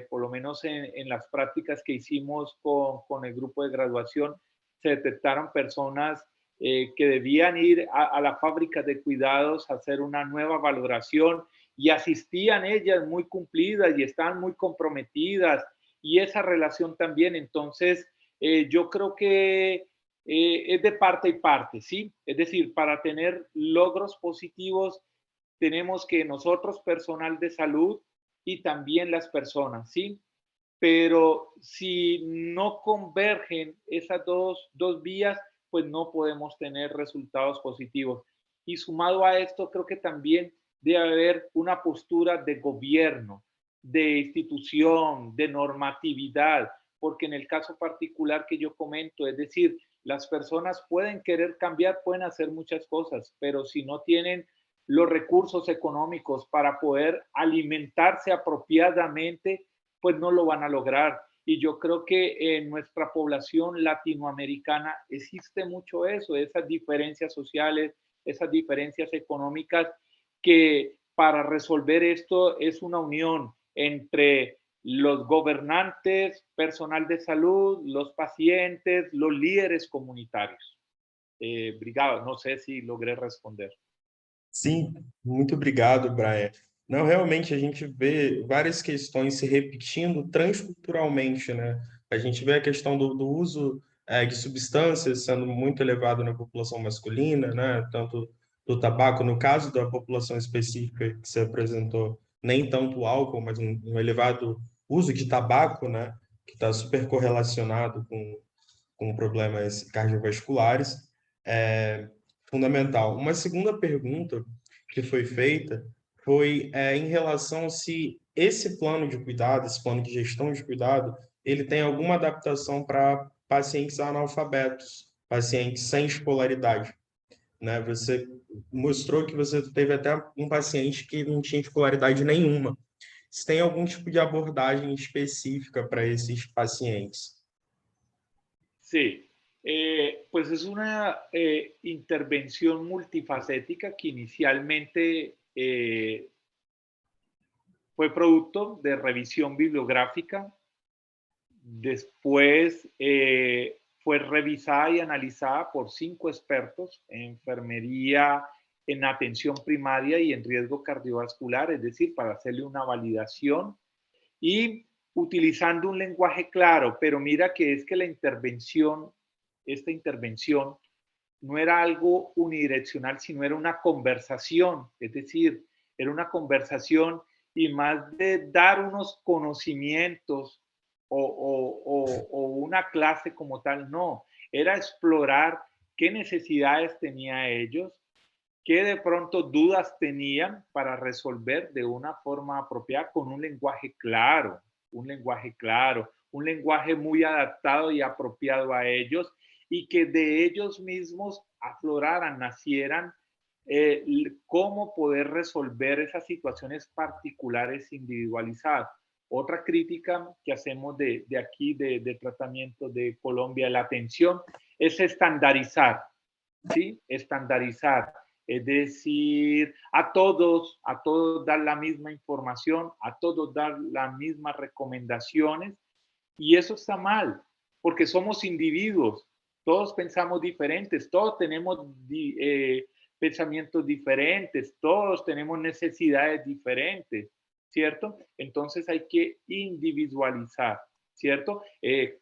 Por lo menos en las prácticas que hicimos con el grupo de graduación, se detectaron personas que debían ir a la fábrica de cuidados a hacer una nueva valoración y asistían ellas muy cumplidas y estaban muy comprometidas y esa relación también. Entonces, yo creo que es de parte y parte, ¿sí? Es decir, para tener logros positivos, tenemos que nosotros, personal de salud, y también las personas, ¿sí? Pero si no convergen esas dos vías, pues no podemos tener resultados positivos. Y sumado a esto, creo que también debe haber una postura de gobierno, de institución, de normatividad, porque en el caso particular que yo comento, es decir, las personas pueden querer cambiar, pueden hacer muchas cosas, pero si no tienen los recursos económicos para poder alimentarse apropiadamente, pues no lo van a lograr. Y yo creo que en nuestra población latinoamericana existe mucho eso, esas diferencias sociales, esas diferencias económicas, que para resolver esto es una unión entre los gobernantes, personal de salud, los pacientes, los líderes comunitarios. Obrigado, não sei se logrei responder. Sim, muito obrigado, Brian. Não, realmente a gente vê várias questões se repetindo transculturalmente, né? A gente vê a questão do uso de substâncias sendo muito elevado na população masculina, né? Tanto do tabaco, no caso da população específica que se apresentou, nem tanto o álcool, mas um elevado uso de tabaco, né? Que está super correlacionado com problemas cardiovasculares. Fundamental. Uma segunda pergunta que foi feita foi em relação se esse plano de cuidado, esse plano de gestão de cuidado, ele tem alguma adaptação para pacientes analfabetos, pacientes sem escolaridade, né? Você mostrou que você teve até um paciente que não tinha escolaridade nenhuma. Se tem algum tipo de abordagem específica para esses pacientes? Sí, pues es una intervención multifacética que inicialmente fue producto de revisión bibliográfica, después fue revisada y analizada por 5 expertos en enfermería, en atención primaria y en riesgo cardiovascular, es decir, para hacerle una validación y utilizando un lenguaje claro, pero mira que es que esta intervención no era algo unidireccional, sino era una conversación, es decir, era una conversación y más de dar unos conocimientos o una clase como tal, no, era explorar qué necesidades tenía ellos, qué de pronto dudas tenían para resolver de una forma apropiada con un lenguaje claro, un lenguaje muy adaptado y apropiado a ellos y que de ellos mismos afloraran, nacieran cómo poder resolver esas situaciones particulares individualizadas. Otra crítica que hacemos de aquí, de tratamiento de Colombia, la atención, es estandarizar, ¿sí? Estandarizar. Es decir, a todos dar la misma información, a todos dar las mismas recomendaciones, y eso está mal, porque somos individuos, todos pensamos diferentes, todos tenemos pensamientos diferentes, todos tenemos necesidades diferentes, ¿cierto? Entonces hay que individualizar, ¿cierto?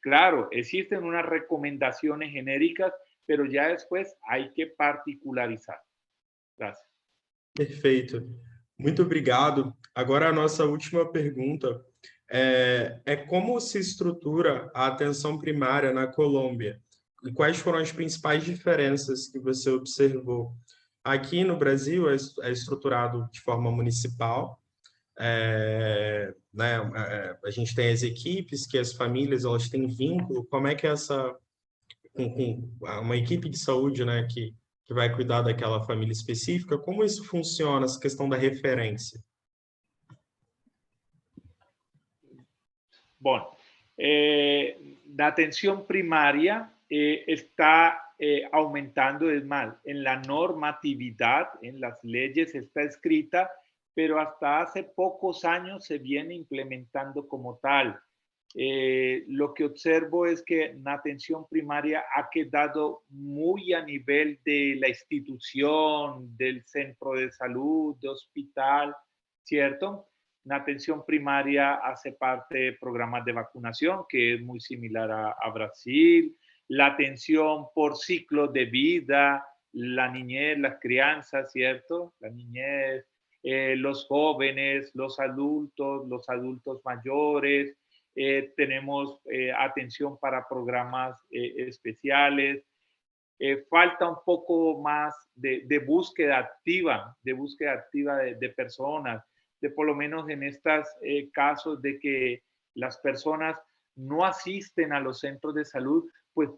Claro, existen unas recomendaciones genéricas, pero ya después hay que particularizar. Gracias. Perfeito. Muito obrigado. Agora, a nossa última pergunta é como se estrutura a atenção primária na Colômbia? E quais foram as principais diferenças que você observou? Aqui no Brasil é estruturado de forma municipal, né? A gente tem as equipes, que as famílias elas têm vínculo. Como é que essa com uma equipe de saúde, né, que vai cuidar daquela família específica, como isso funciona, essa questão da referência? Bueno, la atención primaria está aumentando, es más, en la normatividad, en las leyes está escrita, pero hasta hace pocos años se viene implementando como tal. Lo que observo es que la atención primaria ha quedado muy a nivel de la institución, del centro de salud, de hospital, ¿cierto? La atención primaria hace parte de programas de vacunación, que es muy similar a Brasil. La atención por ciclo de vida, la niñez, las crianzas, ¿cierto? La niñez, los jóvenes, los adultos mayores. Tenemos atención para programas especiales. Falta un poco más de búsqueda activa, de personas, de por lo menos en estos casos de que las personas no asisten a los centros de salud, pues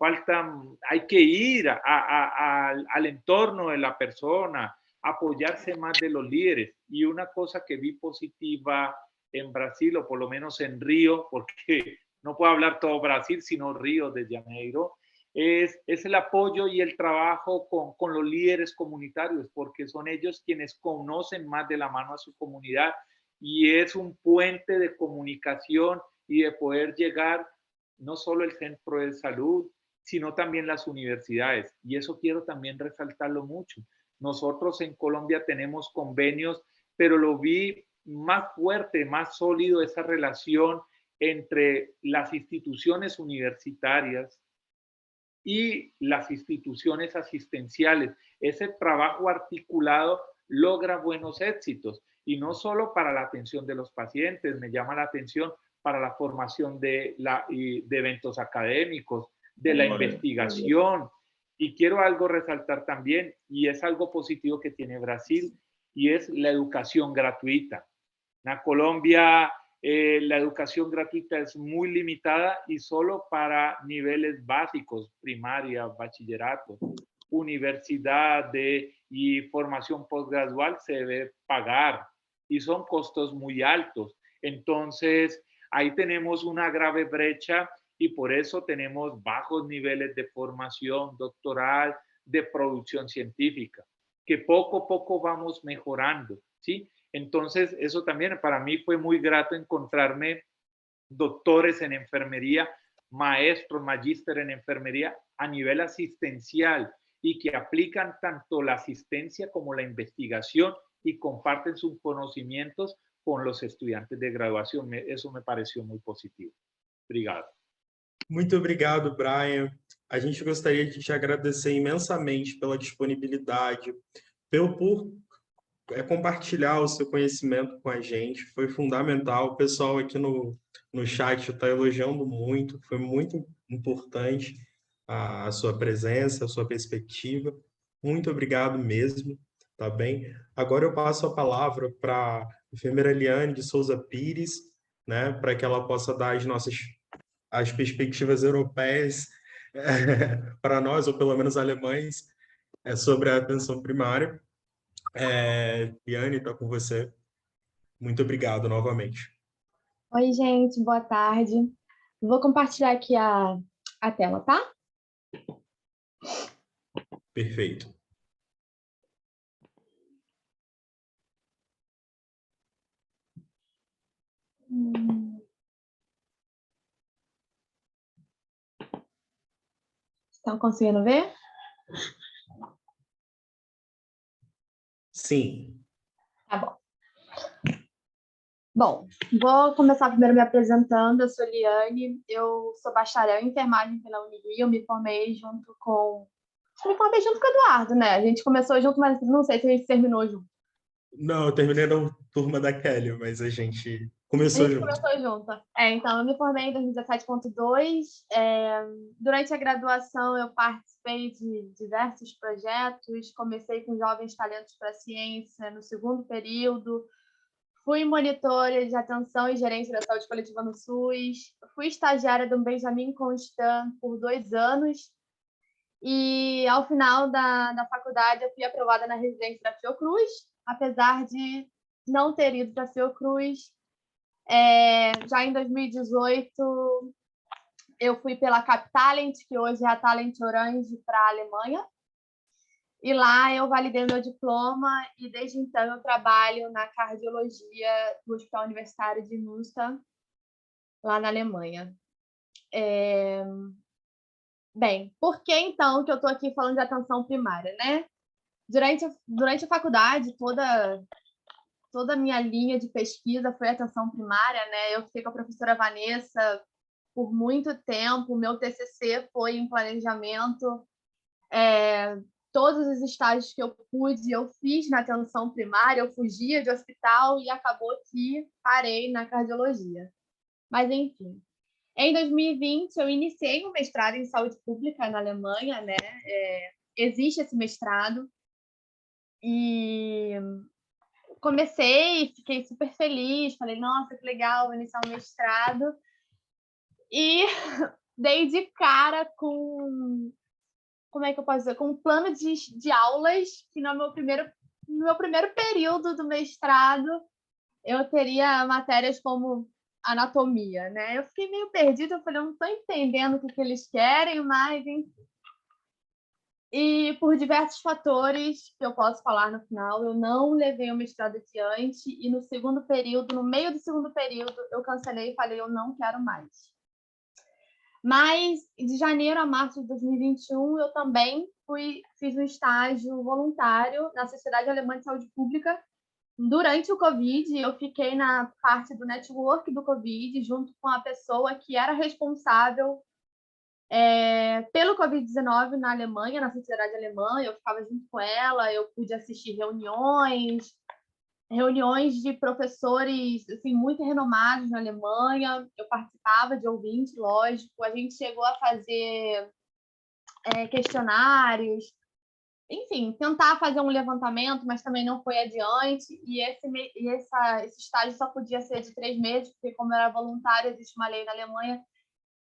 hay que ir al entorno de la persona, apoyarse más de los líderes. Y una cosa que vi positiva en Brasil, o por lo menos en Río, porque no puedo hablar todo Brasil, sino Río de Janeiro, es el apoyo y el trabajo con los líderes comunitarios, porque son ellos quienes conocen más de la mano a su comunidad y es un puente de comunicación y de poder llegar no solo el centro de salud, sino también las universidades. Y eso quiero también resaltarlo mucho. Nosotros en Colombia tenemos convenios, pero lo vi más fuerte, más sólido esa relación entre las instituciones universitarias y las instituciones asistenciales. Ese trabajo articulado logra buenos éxitos y no solo para la atención de los pacientes, me llama la atención para la formación de eventos académicos, de la investigación. Y quiero algo resaltar también, y es algo positivo que tiene Brasil, y es la educación gratuita. En Colombia, la educación gratuita es muy limitada y solo para niveles básicos, primaria, bachillerato, universidad y formación postgradual se debe pagar y son costos muy altos. Entonces, ahí tenemos una grave brecha y por eso tenemos bajos niveles de formación doctoral, de producción científica, que poco a poco vamos mejorando, ¿sí? Entonces, eso también para mí fue muy grato encontrarme doctores en enfermería, maestros, magíster en enfermería a nivel asistencial y que aplican tanto la asistencia como la investigación y comparten sus conocimientos con los estudiantes de graduación. Eso me pareció muy positivo. Obrigado. Muito obrigado, Brian. A gente gostaria de te agradecer imensamente pela disponibilidade, por compartilhar o seu conhecimento com a gente. Foi fundamental. O pessoal aqui no chat está elogiando muito. Foi muito importante a sua presença, a sua perspectiva. Muito obrigado mesmo, tá bem? Agora eu passo a palavra para a enfermeira Eliane de Souza Pires, né, para que ela possa dar as perspectivas europeias para nós, ou pelo menos alemães, sobre a atenção primária. Liane, está com você. Muito obrigado novamente. Oi, gente, boa tarde. Vou compartilhar aqui a tela, tá? Perfeito. Estão conseguindo ver? Sim. Tá bom. Bom, vou começar primeiro me apresentando. Eu sou Liane, eu sou bacharel em enfermagem pela Unirio, eu me formei junto com... Me formei junto com o Eduardo, né? A gente começou junto, mas não sei se a gente terminou junto. Não, eu terminei na turma da Kelly, mas a gente A começou gente junto. começou junto. Então, eu me formei em 2017.2. Durante a graduação, eu participei de diversos projetos. Comecei com Jovens Talentos para a Ciência no segundo período. Fui monitora de atenção e gerência da saúde coletiva no SUS. Fui estagiária do Benjamin Constant por 2 anos. E, ao final da faculdade, eu fui aprovada na residência da Fiocruz, apesar de não ter ido para a Fiocruz. Já em 2018, eu fui pela Captalent, que hoje é a Talent Orange, para a Alemanha. E lá eu validei meu diploma e desde então eu trabalho na cardiologia do Hospital Universitário de Münster, lá na Alemanha. Bem, por que então que eu estou aqui falando de atenção primária, né? Durante a faculdade, toda a minha linha de pesquisa foi atenção primária, né? Eu fiquei com a professora Vanessa por muito tempo, meu TCC foi em planejamento, todos os estágios que eu pude, eu fiz na atenção primária, eu fugia de hospital e acabou que parei na cardiologia. Mas, enfim. Em 2020, eu iniciei um mestrado em saúde pública na Alemanha, né? Existe esse mestrado. E comecei, fiquei super feliz, falei, nossa, que legal, vou iniciar um mestrado. E dei de cara com, como é que eu posso dizer, com um plano de aulas que no meu primeiro período do mestrado eu teria matérias como anatomia, né? Eu fiquei meio perdida, eu falei, eu não estou entendendo o que eles querem, mas enfim. E por diversos fatores que eu posso falar no final, eu não levei o mestrado adiante e no segundo período, no meio do segundo período, eu cancelei e falei, eu não quero mais. Mas de janeiro a março de 2021, eu também fiz um estágio voluntário na Sociedade Alemã de Saúde Pública. Durante o Covid, eu fiquei na parte do network do Covid, junto com a pessoa que era responsável pelo Covid-19 na Alemanha, na Sociedade Alemã. Eu ficava junto com ela, eu pude assistir reuniões de professores assim, muito renomados na Alemanha. Eu participava de ouvinte, lógico. A gente chegou a fazer questionários, enfim, tentar fazer um levantamento, mas também não foi adiante. E esse estágio só podia ser de 3 meses, porque como eu era voluntária, existe uma lei na Alemanha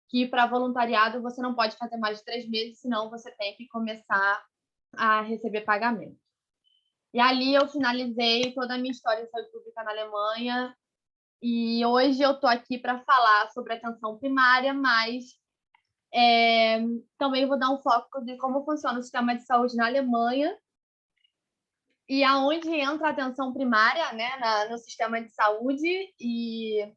que para voluntariado você não pode fazer mais de 3 meses, senão você tem que começar a receber pagamento. E ali eu finalizei toda a minha história de saúde pública na Alemanha. E hoje eu estou aqui para falar sobre atenção primária, mas também vou dar um foco de como funciona o sistema de saúde na Alemanha e aonde entra a atenção primária, né, no sistema de saúde. E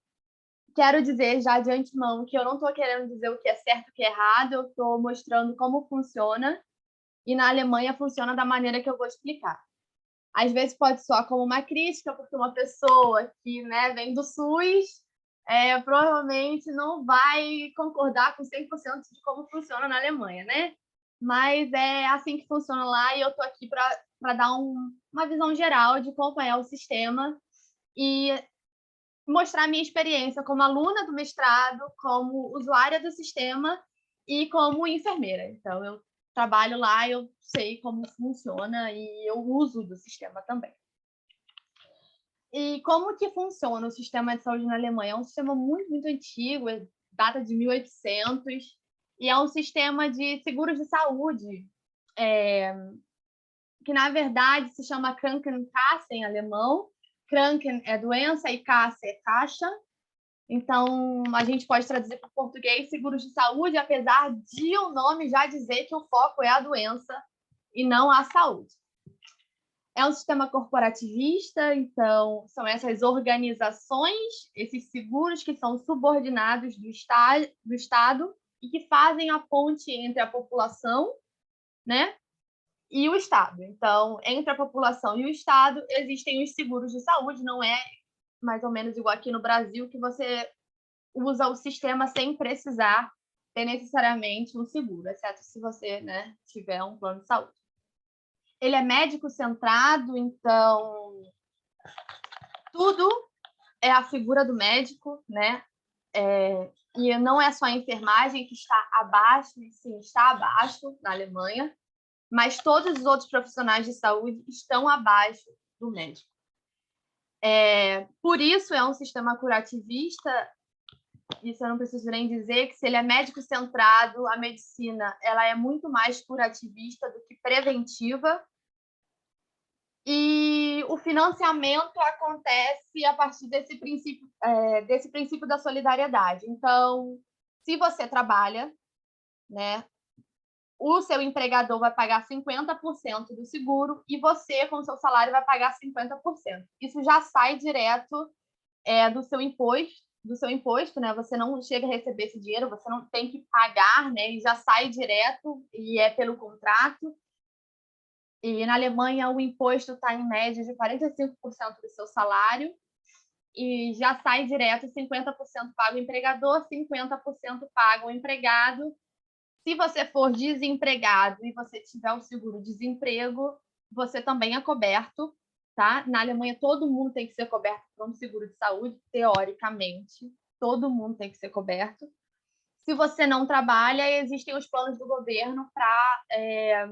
quero dizer já de antemão que eu não estou querendo dizer o que é certo e o que é errado, eu estou mostrando como funciona, e na Alemanha funciona da maneira que eu vou explicar. Às vezes pode soar como uma crítica, porque uma pessoa que, né, vem do SUS provavelmente não vai concordar com 100% de como funciona na Alemanha, né? Mas é assim que funciona lá, e eu estou aqui para dar uma visão geral de como é o sistema e mostrar a minha experiência como aluna do mestrado, como usuária do sistema e como enfermeira. Então, eu trabalho lá, eu sei como funciona e eu uso do sistema também. E como que funciona o sistema de saúde na Alemanha? É um sistema muito, muito antigo, data de 1800, e é um sistema de seguros de saúde que na verdade se chama Krankenkasse em alemão. Kranken é doença e Kasse é caixa. Então, a gente pode traduzir para o português seguros de saúde, apesar de o nome já dizer que o foco é a doença e não a saúde. É um sistema corporativista, então são essas organizações, esses seguros que são subordinados do Estado e que fazem a ponte entre a população, né, e o Estado. Então, entre a população e o Estado, existem os seguros de saúde, não é mais ou menos igual aqui no Brasil, que você usa o sistema sem precisar ter necessariamente um seguro, exceto se você, né, tiver um plano de saúde. Ele é médico-centrado, então tudo é a figura do médico, né? E não é só a enfermagem que está abaixo, sim, está abaixo na Alemanha, mas todos os outros profissionais de saúde estão abaixo do médico. Por isso é um sistema curativista. Isso eu não preciso nem dizer, que se ele é médico-centrado, a medicina ela é muito mais curativista do que preventiva. E o financiamento acontece a partir desse princípio da solidariedade. Então, se você trabalha, né, o seu empregador vai pagar 50% do seguro e você, com o seu salário, vai pagar 50%. Isso já sai direto do seu imposto, né? Você não chega a receber esse dinheiro, você não tem que pagar, né? Ele já sai direto e é pelo contrato. E na Alemanha o imposto está em média de 45% do seu salário e já sai direto, 50% paga o empregador, 50% paga o empregado. Se você for desempregado e você tiver o seguro-desemprego, você também é coberto, tá? Na Alemanha, todo mundo tem que ser coberto por um seguro de saúde, teoricamente. Todo mundo tem que ser coberto. Se você não trabalha, existem os planos do governo para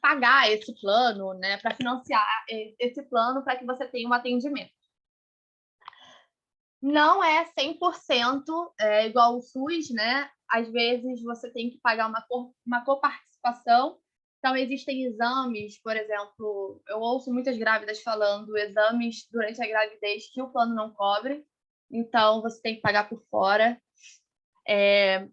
pagar esse plano, né? Para financiar esse plano para que você tenha um atendimento. Não é 100% igual o SUS, né? Às vezes você tem que pagar uma coparticipação. Então, existem exames, por exemplo, eu ouço muitas grávidas falando exames durante a gravidez que o plano não cobre, então você tem que pagar por fora.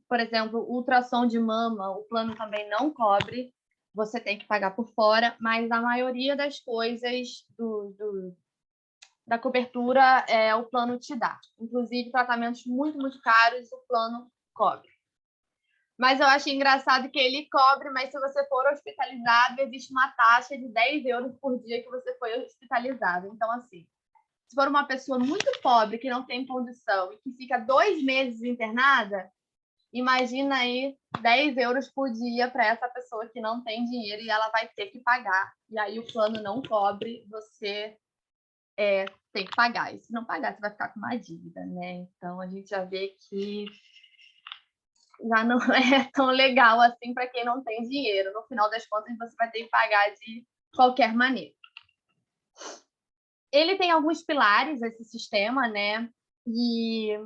Por exemplo, ultrassom de mama, o plano também não cobre, você tem que pagar por fora, mas a maioria das coisas da cobertura o plano te dá. Inclusive, tratamentos muito, muito caros, o plano cobre. Mas eu acho engraçado que ele cobre, mas se você for hospitalizado, existe uma taxa de 10 euros por dia que você foi hospitalizado. Então, assim, se for uma pessoa muito pobre, que não tem condição e que fica 2 meses internada, imagina aí 10 euros por dia para essa pessoa que não tem dinheiro e ela vai ter que pagar. E aí o plano não cobre, você tem que pagar. E se não pagar, você vai ficar com uma dívida, né? Então, a gente já vê que já não é tão legal assim para quem não tem dinheiro. No final das contas, você vai ter que pagar de qualquer maneira. Ele tem alguns pilares, esse sistema, né? E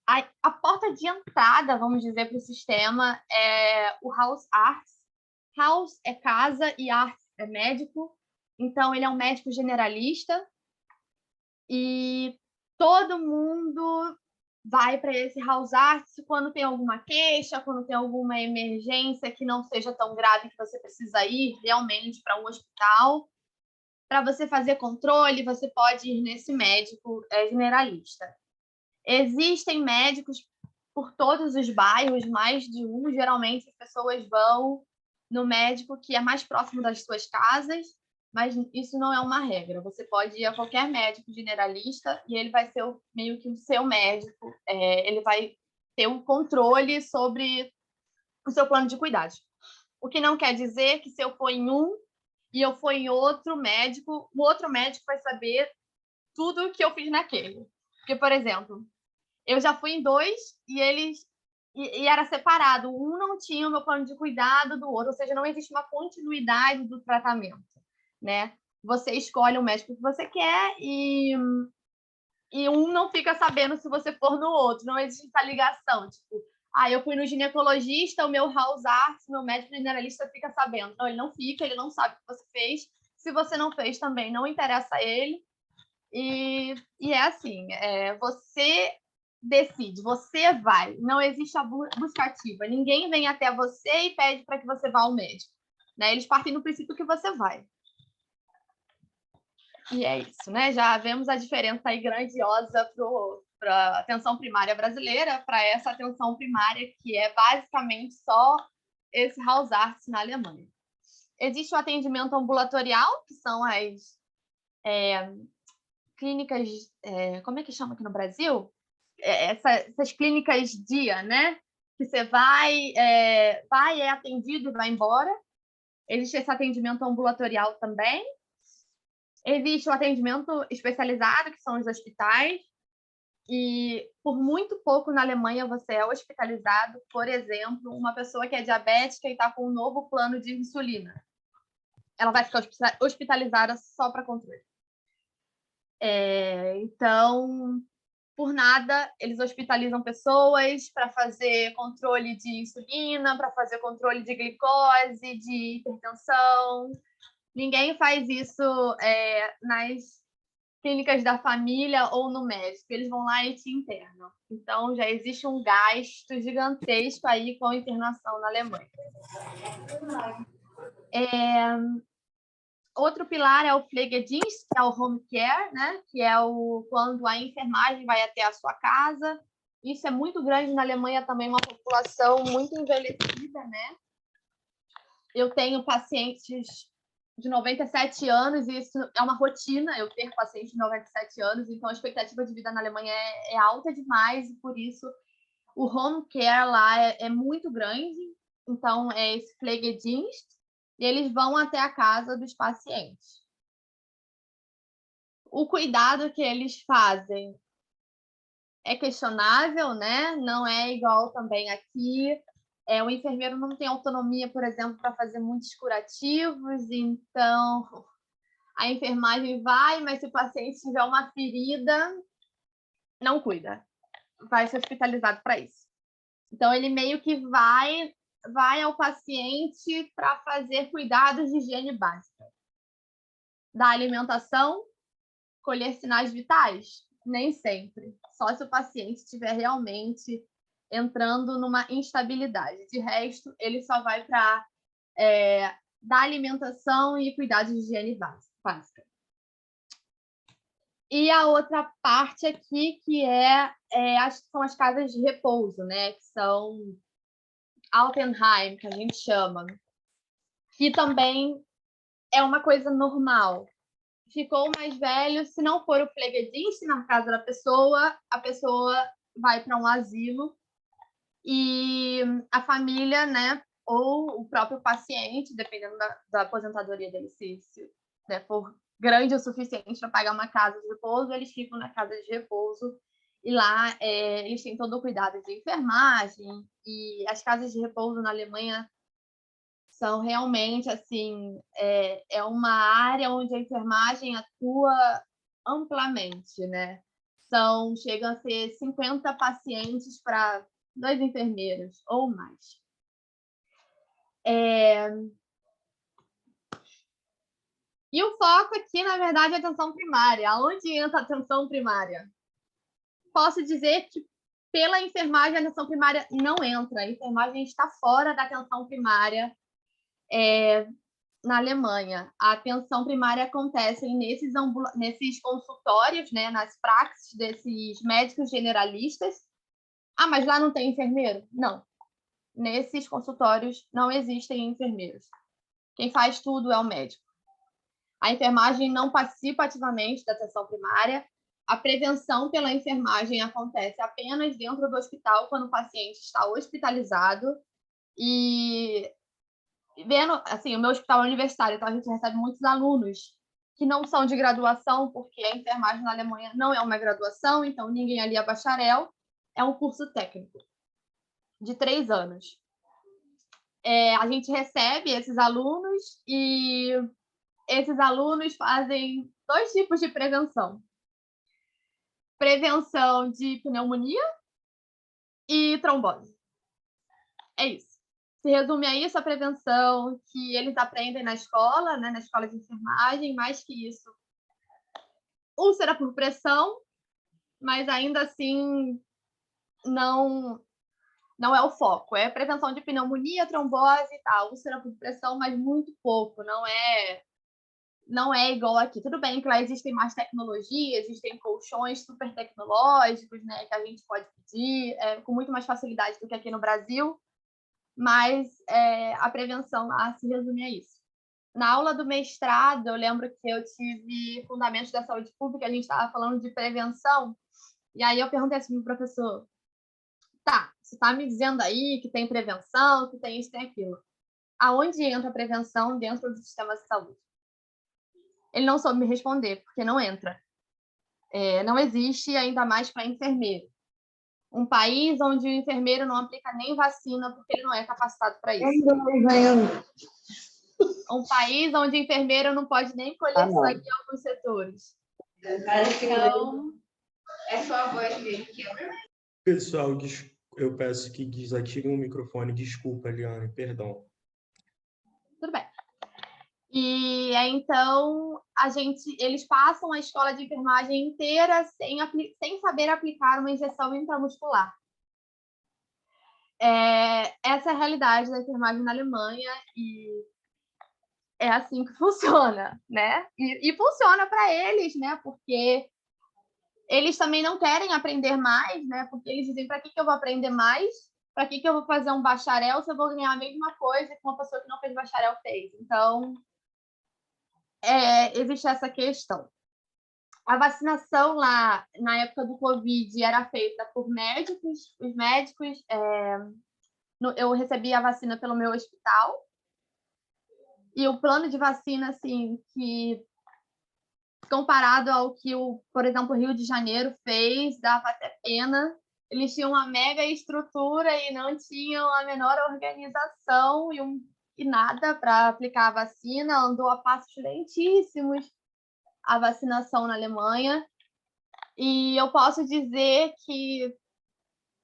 a porta de entrada, vamos dizer, para o sistema é o Hausarzt. Haus é casa e Arzt é médico. Então, ele é um médico generalista e todo mundo vai para esse Hausarzt quando tem alguma queixa, quando tem alguma emergência que não seja tão grave que você precisa ir realmente para um hospital. Para você fazer controle, você pode ir nesse médico generalista. Existem médicos por todos os bairros, mais de um. Geralmente, as pessoas vão no médico que é mais próximo das suas casas, mas isso não é uma regra. Você pode ir a qualquer médico generalista e ele vai ser meio que o seu médico. Ele vai ter um controle sobre o seu plano de cuidados. O que não quer dizer que se eu for em um e eu for em outro médico, o outro médico vai saber tudo o que eu fiz naquele. Porque, por exemplo, eu já fui em 2 e era separado. Um não tinha o meu plano de cuidado do outro, ou seja, não existe uma continuidade do tratamento, né? Você escolhe o médico que você quer e um não fica sabendo se você for no outro. Não existe essa ligação, tipo, eu fui no ginecologista, o meu Hausarzt, meu médico generalista fica sabendo. Não, ele não fica, ele não sabe o que você fez. Se você não fez também, não interessa a ele. E é assim, você decide, você vai. Não existe a busca ativa. Ninguém vem até você e pede para que você vá ao médico. Né? Eles partem do princípio que você vai. E é isso, né? Já vemos a diferença aí grandiosa para a atenção primária brasileira, para essa atenção primária que é basicamente só esse Hausarzt na Alemanha. Existe o atendimento ambulatorial, que são as clínicas, como é que chama aqui no Brasil? Essas clínicas dia, né? Que você vai, é atendido e vai embora. Existe esse atendimento ambulatorial também. Existe o atendimento especializado, que são os hospitais, e por muito pouco na Alemanha você é hospitalizado. Por exemplo, uma pessoa que é diabética e está com um novo plano de insulina. Ela vai ficar hospitalizada só para controle. Então, por nada, eles hospitalizam pessoas para fazer controle de insulina, para fazer controle de glicose, de hipertensão. Ninguém faz isso nas clínicas da família ou no médico. Eles vão lá e te internam. Então, já existe um gasto gigantesco aí com a internação na Alemanha. Outro pilar é o Pflegedienst, que é o home care, né? Que é quando a enfermagem vai até a sua casa. Isso é muito grande na Alemanha também, uma população muito envelhecida, né? Eu tenho pacientes de 97 anos e isso é uma rotina, eu ter pacientes de 97 anos, então a expectativa de vida na Alemanha é alta demais e por isso o home care lá é muito grande. Então, é esse Pflegedienst, e eles vão até a casa dos pacientes. O cuidado que eles fazem é questionável, né? Não é igual também aqui. O enfermeiro não tem autonomia, por exemplo, para fazer muitos curativos, então a enfermagem vai, mas se o paciente tiver uma ferida, não cuida. Vai ser hospitalizado para isso. Então, ele meio que vai ao paciente para fazer cuidados de higiene básica. Da alimentação, colher sinais vitais? Nem sempre. Só se o paciente estiver realmente entrando numa instabilidade. De resto, ele só vai para da alimentação e cuidados de higiene básica. E a outra parte aqui, que são as casas de repouso, né? Que são Altenheim, que a gente chama, que também é uma coisa normal. Ficou mais velho, se não for o Pflegedienst na casa da pessoa, a pessoa vai para um asilo e a família, né, ou o próprio paciente, dependendo da aposentadoria dele, se for grande o suficiente para pagar uma casa de repouso, eles ficam na casa de repouso e lá eles têm todo o cuidado de enfermagem, e as casas de repouso na Alemanha são realmente, assim, uma área onde a enfermagem atua amplamente, né? Chegam a ser 50 pacientes para 2 enfermeiros ou mais. E o foco aqui, na verdade, é a atenção primária. Aonde entra a atenção primária? Posso dizer que pela enfermagem a atenção primária não entra. A enfermagem está fora da atenção primária na Alemanha. A atenção primária acontece nesses consultórios, né, nas praxis desses médicos generalistas. Mas lá não tem enfermeiro? Não. Nesses consultórios não existem enfermeiros. Quem faz tudo é o médico. A enfermagem não participa ativamente da atenção primária. A prevenção pela enfermagem acontece apenas dentro do hospital, quando o paciente está hospitalizado. E vendo, assim, o meu hospital é universitário, então a gente recebe muitos alunos que não são de graduação, porque a enfermagem na Alemanha não é uma graduação, então ninguém ali é bacharel, é um curso técnico de 3 anos. A gente recebe esses alunos e esses alunos fazem 2 tipos de prevenção. Prevenção de pneumonia e trombose. É isso. Se resume a isso, a prevenção que eles aprendem na escola, né, na escola de enfermagem, mais que isso, úlcera por pressão, mas ainda assim não é o foco. É prevenção de pneumonia, trombose e tal, úlcera por pressão, mas muito pouco, não é igual aqui. Tudo bem que lá existem mais tecnologia, existem colchões super tecnológicos, né, que a gente pode pedir com muito mais facilidade do que aqui no Brasil, mas a prevenção lá se resume a isso. Na aula do mestrado, eu lembro que eu tive Fundamentos da Saúde Pública, a gente estava falando de prevenção, e aí eu perguntei assim para o professor, tá, você está me dizendo aí que tem prevenção, que tem isso, tem aquilo. Aonde entra a prevenção dentro do sistema de saúde? Ele não soube me responder, porque não entra. Não existe, ainda mais para enfermeiro. Um país onde o enfermeiro não aplica nem vacina porque ele não é capacitado para isso. Um país onde o enfermeiro não pode nem colher sangue em alguns setores. Então, É sua voz mesmo que Pessoal, eu peço que desativem o microfone. Desculpa, Eliane, perdão. tudo bem. E então eles passam a escola de enfermagem inteira sem saber aplicar uma injeção intramuscular. Essa é a realidade da enfermagem na Alemanha e é assim que funciona, né? E funciona para eles, né? Porque eles também não querem aprender mais, né? Porque eles dizem, para que eu vou aprender mais? Para que eu vou fazer um bacharel se eu vou ganhar a mesma coisa que uma pessoa que não fez bacharel fez? Então, existe essa questão. A vacinação lá, na época do Covid, era feita por médicos. Os médicos... eu recebi a vacina pelo meu hospital. E o plano de vacina, assim, que comparado ao que, por exemplo, o Rio de Janeiro fez, dava até pena. Eles tinham uma mega estrutura e não tinham a menor organização e nada para aplicar a vacina. Andou a passos lentíssimos a vacinação na Alemanha. E eu posso dizer que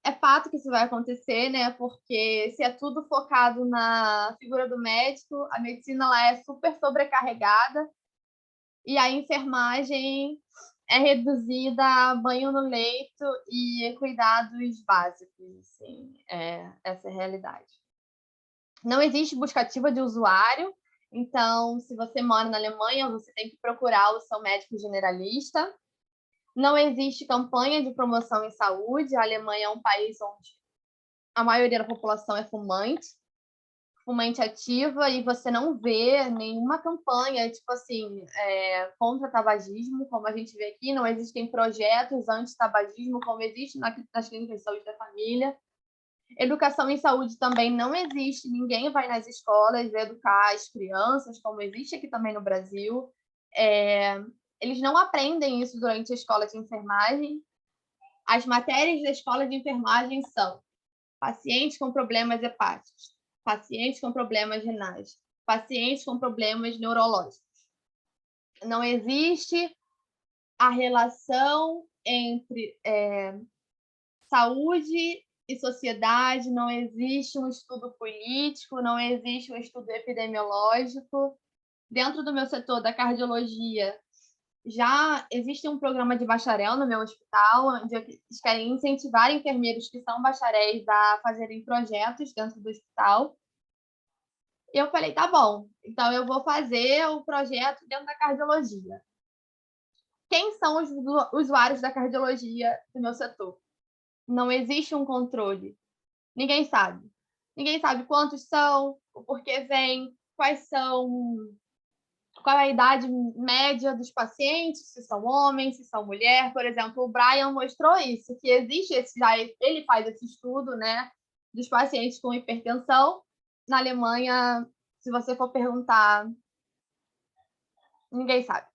é fato que isso vai acontecer, né? Porque se é tudo focado na figura do médico, a medicina lá é super sobrecarregada e a enfermagem é reduzida a banho no leito e cuidados básicos. Assim, essa é a realidade. Não existe busca ativa de usuário, então, se você mora na Alemanha, você tem que procurar o seu médico generalista. Não existe campanha de promoção em saúde. A Alemanha é um país onde a maioria da população é fumante ativa, e você não vê nenhuma campanha, tipo assim, contra tabagismo, como a gente vê aqui. Não existem projetos anti-tabagismo, como existe nas clínicas de saúde da família. Educação em saúde também não existe. Ninguém vai nas escolas educar as crianças, como existe aqui também no Brasil. Eles não aprendem isso durante a escola de enfermagem. As matérias da escola de enfermagem são pacientes com problemas hepáticos, pacientes com problemas renais, pacientes com problemas neurológicos. Não existe a relação entre saúde e sociedade, não existe um estudo político, não existe um estudo epidemiológico. Dentro do meu setor da cardiologia, já existe um programa de bacharel no meu hospital, onde eles querem incentivar enfermeiros que são bacharéis a fazerem projetos dentro do hospital. Eu falei, tá bom, então eu vou fazer o projeto dentro da cardiologia. Quem são os usuários da cardiologia do meu setor? Não existe um controle. Ninguém sabe. Ninguém sabe quantos são, o porquê vem, qual é a idade média dos pacientes, se são homens, se são mulheres. Por exemplo, o Brian mostrou isso, que existe ele faz esse estudo, né, dos pacientes com hipertensão. Na Alemanha, se você for perguntar, ninguém sabe.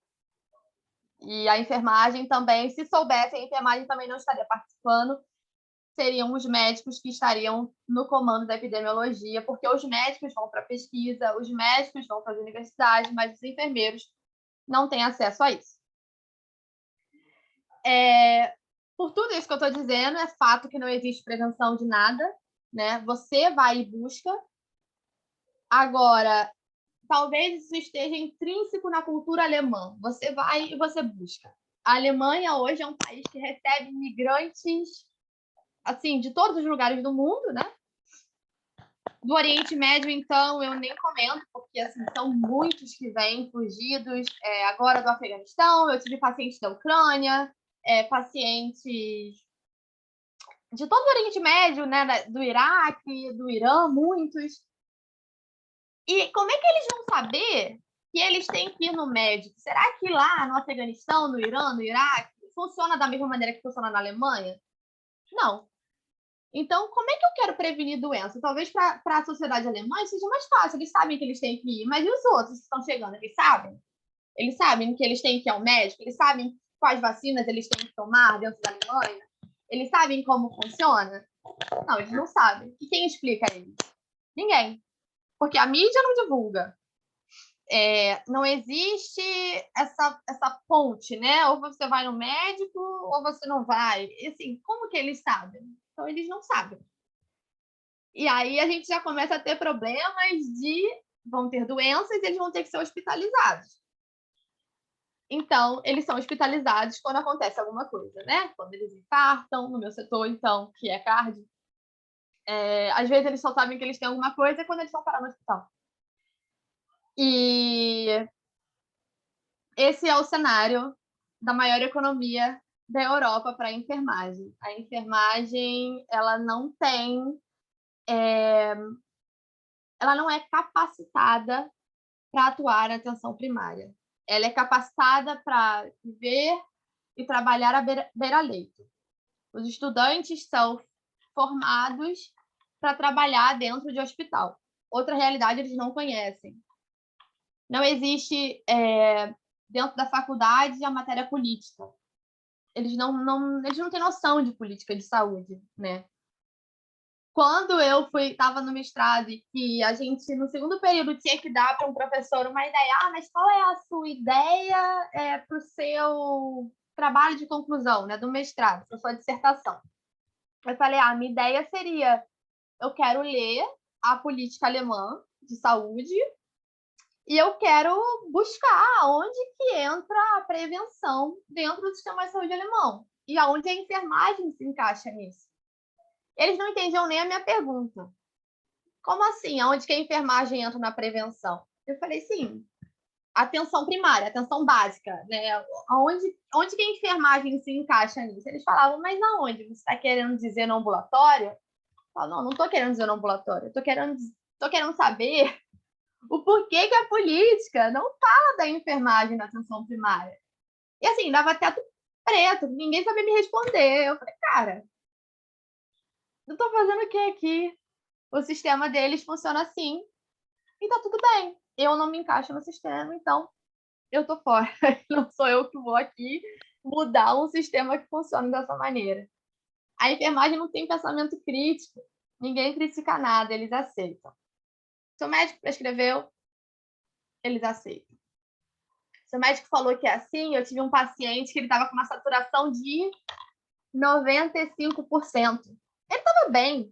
E a enfermagem também, se soubesse, a enfermagem também não estaria participando. Seriam os médicos que estariam no comando da epidemiologia, porque os médicos vão para a pesquisa, os médicos vão para as universidades, mas os enfermeiros não têm acesso a isso. Por tudo isso que eu estou dizendo, é fato que não existe prevenção de nada, né? Você vai e busca. Agora, talvez isso esteja intrínseco na cultura alemã. Você vai e você busca. A Alemanha hoje é um país que recebe imigrantes assim, de todos os lugares do mundo, né? Do Oriente Médio, então, eu nem comento, porque assim, são muitos que vêm fugidos. Agora do Afeganistão, eu tive pacientes da Ucrânia, pacientes de todo o Oriente Médio, né? Do Iraque, do Irã, muitos. E como é que eles vão saber que eles têm que ir no médico? Será que lá no Afeganistão, no Irã, no Iraque, funciona da mesma maneira que funciona na Alemanha? Não. Então, como é que eu quero prevenir doença? Talvez para a sociedade alemã seja mais fácil, eles sabem que eles têm que ir, mas e os outros que estão chegando? Eles sabem? Eles sabem que eles têm que ir ao médico? Eles sabem quais vacinas eles têm que tomar dentro da Alemanha? Eles sabem como funciona? Não, eles não sabem. E quem explica a eles? Ninguém. Porque a mídia não divulga. Não existe essa ponte, né? Ou você vai no médico ou você não vai. E, assim, como que eles sabem? Então, eles não sabem. E aí a gente já começa a ter problemas vão ter doenças e eles vão ter que ser hospitalizados. Então, eles são hospitalizados quando acontece alguma coisa, né? Quando eles infartam, no meu setor, então, que é cardio. Às vezes eles só sabem que eles têm alguma coisa quando eles vão parar no hospital. E esse é o cenário da maior economia da Europa para a enfermagem. A enfermagem, ela não é capacitada para atuar na atenção primária. Ela é capacitada para ver e trabalhar à beira-leito. Os estudantes são formados para trabalhar dentro de hospital. Outra realidade eles não conhecem. Não existe dentro da faculdade a matéria política. Eles não têm noção de política de saúde, né? Quando eu estava no mestrado e que a gente, no segundo período, tinha que dar para um professor uma ideia, mas qual é a sua ideia para o seu trabalho de conclusão, né, do mestrado, para a sua dissertação? Eu falei, minha ideia seria, eu quero ler a política alemã de saúde e eu quero buscar onde que entra a prevenção dentro do sistema de saúde alemão e aonde a enfermagem se encaixa nisso. Eles não entendiam nem a minha pergunta. Como assim? Aonde que a enfermagem entra na prevenção? Eu falei, sim, atenção primária, atenção básica, né? Onde que a enfermagem se encaixa nisso? Eles falavam, mas aonde? Você está querendo dizer no ambulatório? Eu falo, não estou querendo dizer no ambulatório. Estou querendo saber o porquê que a política não fala da enfermagem na atenção primária. E assim, dava teto preto, ninguém sabia me responder. Eu falei, cara, eu estou fazendo o que aqui? O sistema deles funciona assim. E tá tudo bem. Eu não me encaixo no sistema, então eu tô fora. Não sou eu que vou aqui mudar um sistema que funciona dessa maneira. A enfermagem não tem pensamento crítico. Ninguém critica nada, eles aceitam. Se o médico prescreveu, eles aceitam. Se o médico falou que é assim, eu tive um paciente que ele estava com uma saturação de 95%. Ele estava bem.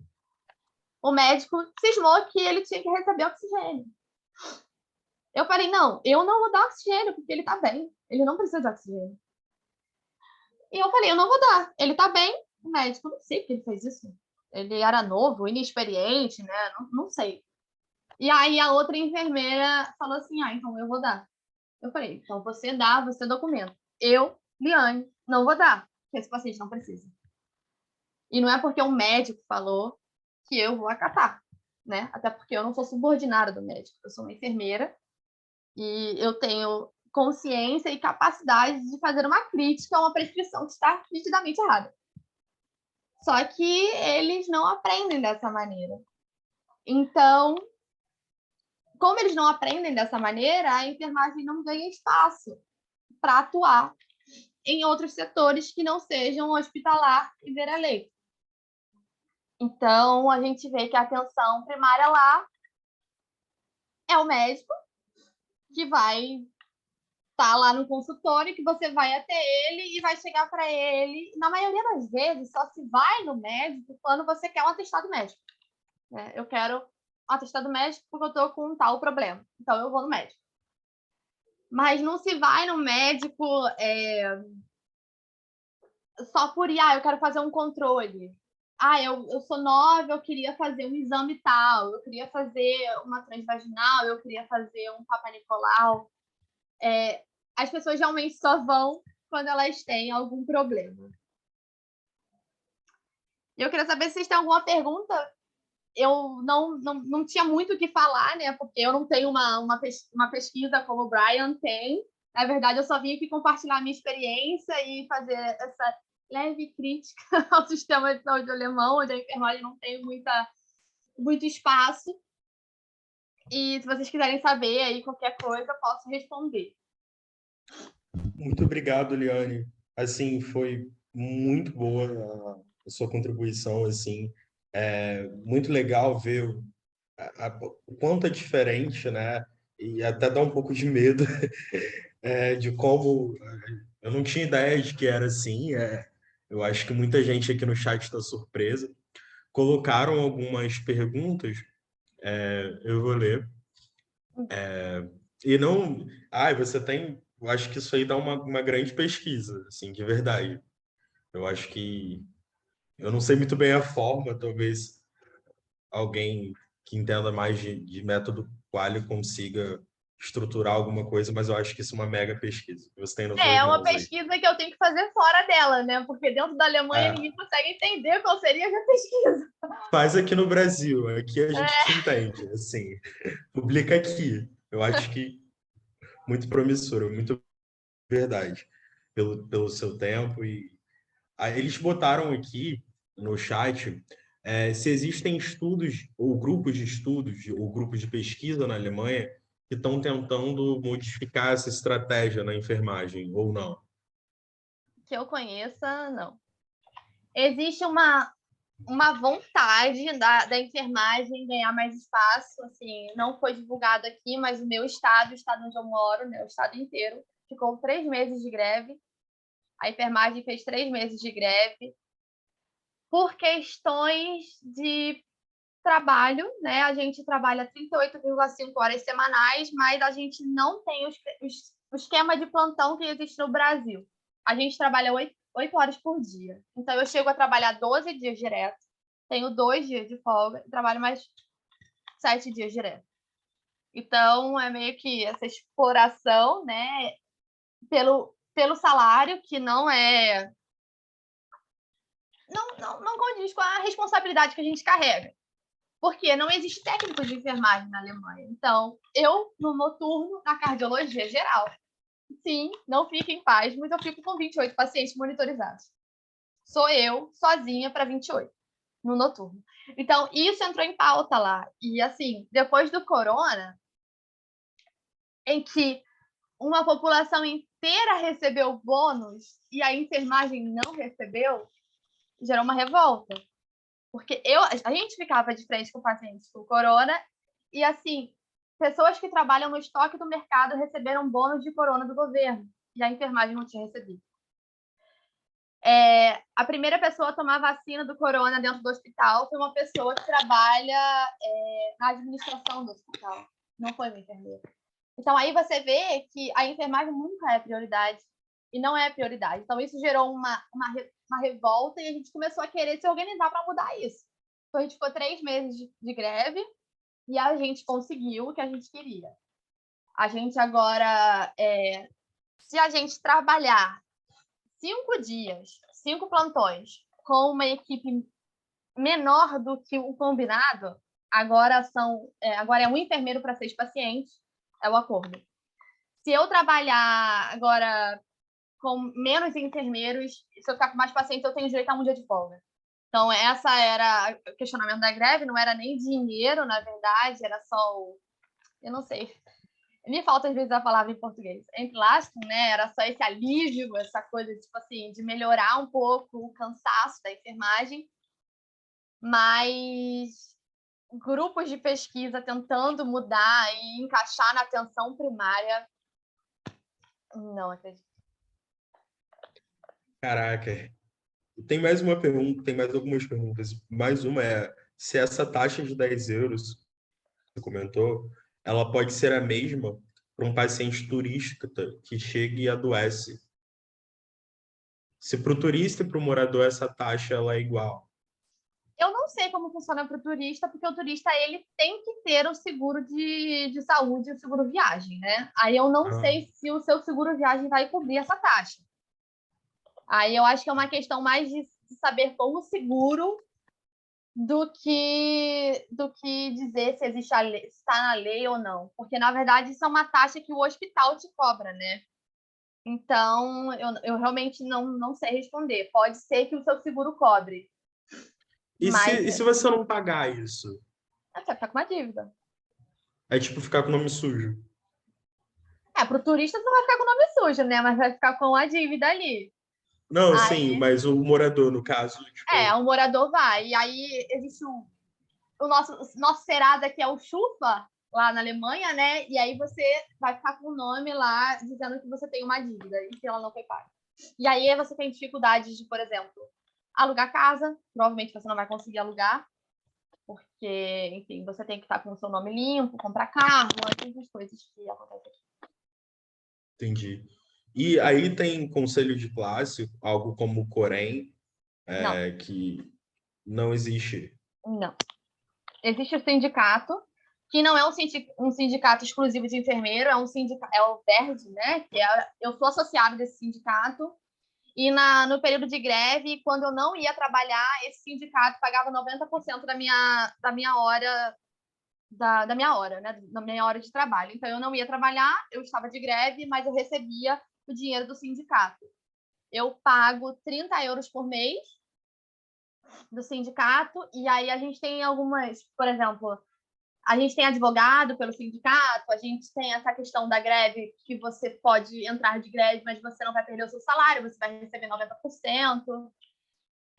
O médico cismou que ele tinha que receber oxigênio. Eu falei, não, eu não vou dar oxigênio, porque ele tá bem. Ele não precisa de oxigênio. E eu falei, eu não vou dar. Ele tá bem. O médico, não sei porque ele fez isso. Ele era novo, inexperiente, né? Não sei. E aí a outra enfermeira falou assim, então eu vou dar. Eu falei, então você dá, você documenta. Eu, Liane, não vou dar, porque esse paciente não precisa. E não é porque um médico falou que eu vou acatar, né? Até porque eu não sou subordinada do médico. Eu sou uma enfermeira e eu tenho consciência e capacidade de fazer uma crítica a uma prescrição que está nitidamente errada. Só que eles não aprendem dessa maneira. Então, como eles não aprendem dessa maneira, a enfermagem não ganha espaço para atuar em outros setores que não sejam hospitalar e beira-leito. Então, a gente vê que a atenção primária lá é o médico que vai estar lá no consultório, que você vai até ele e vai chegar para ele. Na maioria das vezes, só se vai no médico quando você quer um atestado médico. né? Eu quero um atestado médico porque eu estou com um tal problema. Então, eu vou no médico. Mas não se vai no médico só por ir, eu quero fazer um controle. Eu sou nova, eu queria fazer um exame tal, eu queria fazer uma transvaginal, eu queria fazer um Papa Nicolau. As pessoas realmente só vão quando elas têm algum problema. E eu queria saber se vocês têm alguma pergunta. Eu não tinha muito o que falar, né? Porque eu não tenho uma pesquisa como o Brian tem. Na verdade, eu só vim aqui compartilhar a minha experiência e fazer essa leve crítica ao sistema de saúde alemão, onde a enfermagem não tem muito espaço. E se vocês quiserem saber aí qualquer coisa, eu posso responder. Muito obrigado, Liane. Assim, foi muito boa a sua contribuição, assim. É muito legal ver o quanto é diferente, né? E até dá um pouco de medo de como... Eu não tinha ideia de que era assim. Eu acho que muita gente aqui no chat está surpresa. Colocaram algumas perguntas, eu vou ler. E não... você tem... Eu acho que isso aí dá uma grande pesquisa, assim, de verdade. Eu acho que... Eu não sei muito bem a forma, talvez alguém que entenda mais de método Qualy consiga estruturar alguma coisa, mas eu acho que isso é uma mega pesquisa. Você tem nas suas É uma mãos aí. pesquisa que eu tenho que fazer fora dela, né? Porque dentro da Alemanha ninguém consegue entender qual seria a minha pesquisa. Faz aqui no Brasil, aqui a gente te entende, assim. Publica aqui. Eu acho que muito promissora, muito verdade, pelo seu tempo. E aí, eles botaram aqui no chat se existem estudos ou grupos de estudos ou grupos de pesquisa na Alemanha que estão tentando modificar essa estratégia na enfermagem ou não. Que eu conheça, não. Existe uma vontade da enfermagem ganhar mais espaço, assim, não foi divulgado aqui, mas o meu estado, o estado onde eu moro, né, o estado inteiro, ficou 3 meses de greve. A enfermagem fez 3 meses de greve por questões de trabalho, né? A gente trabalha 38,5 horas semanais, mas a gente não tem o esquema de plantão que existe no Brasil. A gente trabalha 8 horas por dia. Então, eu chego a trabalhar 12 dias direto, tenho 2 dias de folga e trabalho mais 7 dias direto. Então, é meio que essa exploração, né, pelo salário, que não condiz com a responsabilidade que a gente carrega. Porque não existe técnico de enfermagem na Alemanha. Então, eu, no noturno, na cardiologia geral. Sim, não fico em paz, mas eu fico com 28 pacientes monitorizados. Sou eu, sozinha, para 28, no noturno. Então, isso entrou em pauta lá. E, assim, depois do corona, em que uma população inteira recebeu bônus e a enfermagem não recebeu, gerou uma revolta. Porque a gente ficava de frente com pacientes com corona e, assim, pessoas que trabalham no estoque do mercado receberam bônus de corona do governo e a enfermagem não tinha recebido. A primeira pessoa a tomar vacina do corona dentro do hospital foi uma pessoa que trabalha na administração do hospital, não foi uma enfermeira. Então, aí você vê que a enfermagem nunca é prioridade e não é prioridade. Então, isso gerou uma revolta e a gente começou a querer se organizar para mudar isso. Então, a gente ficou 3 meses de greve e a gente conseguiu o que a gente queria. A gente agora, se a gente trabalhar 5 dias, 5 plantões, com uma equipe menor do que o combinado, agora é um enfermeiro para 6 pacientes, é o acordo. Se eu trabalhar agora com menos enfermeiros, se eu ficar com mais pacientes, eu tenho direito a um dia de folga. Então, essa era o questionamento da greve, não era nem dinheiro, na verdade, era só eu não sei, me falta às vezes a palavra em português, entlastum, né? Era só esse alívio, essa coisa, tipo assim, de melhorar um pouco o cansaço da enfermagem, mas grupos de pesquisa tentando mudar e encaixar na atenção primária, não acredito. Caraca. Tem mais uma pergunta, tem mais algumas perguntas. Mais uma se essa taxa de 10 euros, que você comentou, ela pode ser a mesma para um paciente turista que chega e adoece. Se para o turista e para o morador essa taxa ela é igual. Eu não sei como funciona para o turista, porque o turista ele tem que ter o seguro de saúde, o seguro viagem, né? Aí eu não sei se o seu seguro viagem vai cobrir essa taxa. Aí eu acho que é uma questão mais de saber como seguro do que dizer se existe a lei, se está na lei ou não. Porque, na verdade, isso é uma taxa que o hospital te cobra, né? Então, eu realmente não sei responder. Pode ser que o seu seguro cobre. E Mas se você não pagar isso? você vai ficar com uma dívida. É tipo ficar com o nome sujo. Para o turista você não vai ficar com o nome sujo, né? Mas vai ficar com a dívida ali. Não, Aí, sim, mas o morador, no caso, tipo... o morador vai. E aí existe o nosso Serasa, que é o Chufa, lá na Alemanha, né? E aí você vai ficar com o nome lá dizendo que você tem uma dívida e que ela não foi paga. E aí você tem dificuldades de, por exemplo, alugar casa. Provavelmente você não vai conseguir alugar, porque, enfim, você tem que estar com o seu nome limpo, comprar carro, essas coisas que acontecem aqui. Entendi. E aí tem conselho de classe, algo como o Corém, que não existe. Não. Existe o sindicato, que não é um sindicato exclusivo de enfermeiro, é o VERD, né? Eu sou associada desse sindicato. E no período de greve, quando eu não ia trabalhar, esse sindicato pagava 90% da minha hora, né? Da minha hora de trabalho. Então, eu não ia trabalhar, eu estava de greve, mas eu recebia o dinheiro do sindicato. Eu pago 30 euros por mês do sindicato, e aí a gente tem algumas, por exemplo, a gente tem advogado pelo sindicato, a gente tem essa questão da greve, que você pode entrar de greve, mas você não vai perder o seu salário, você vai receber 90%.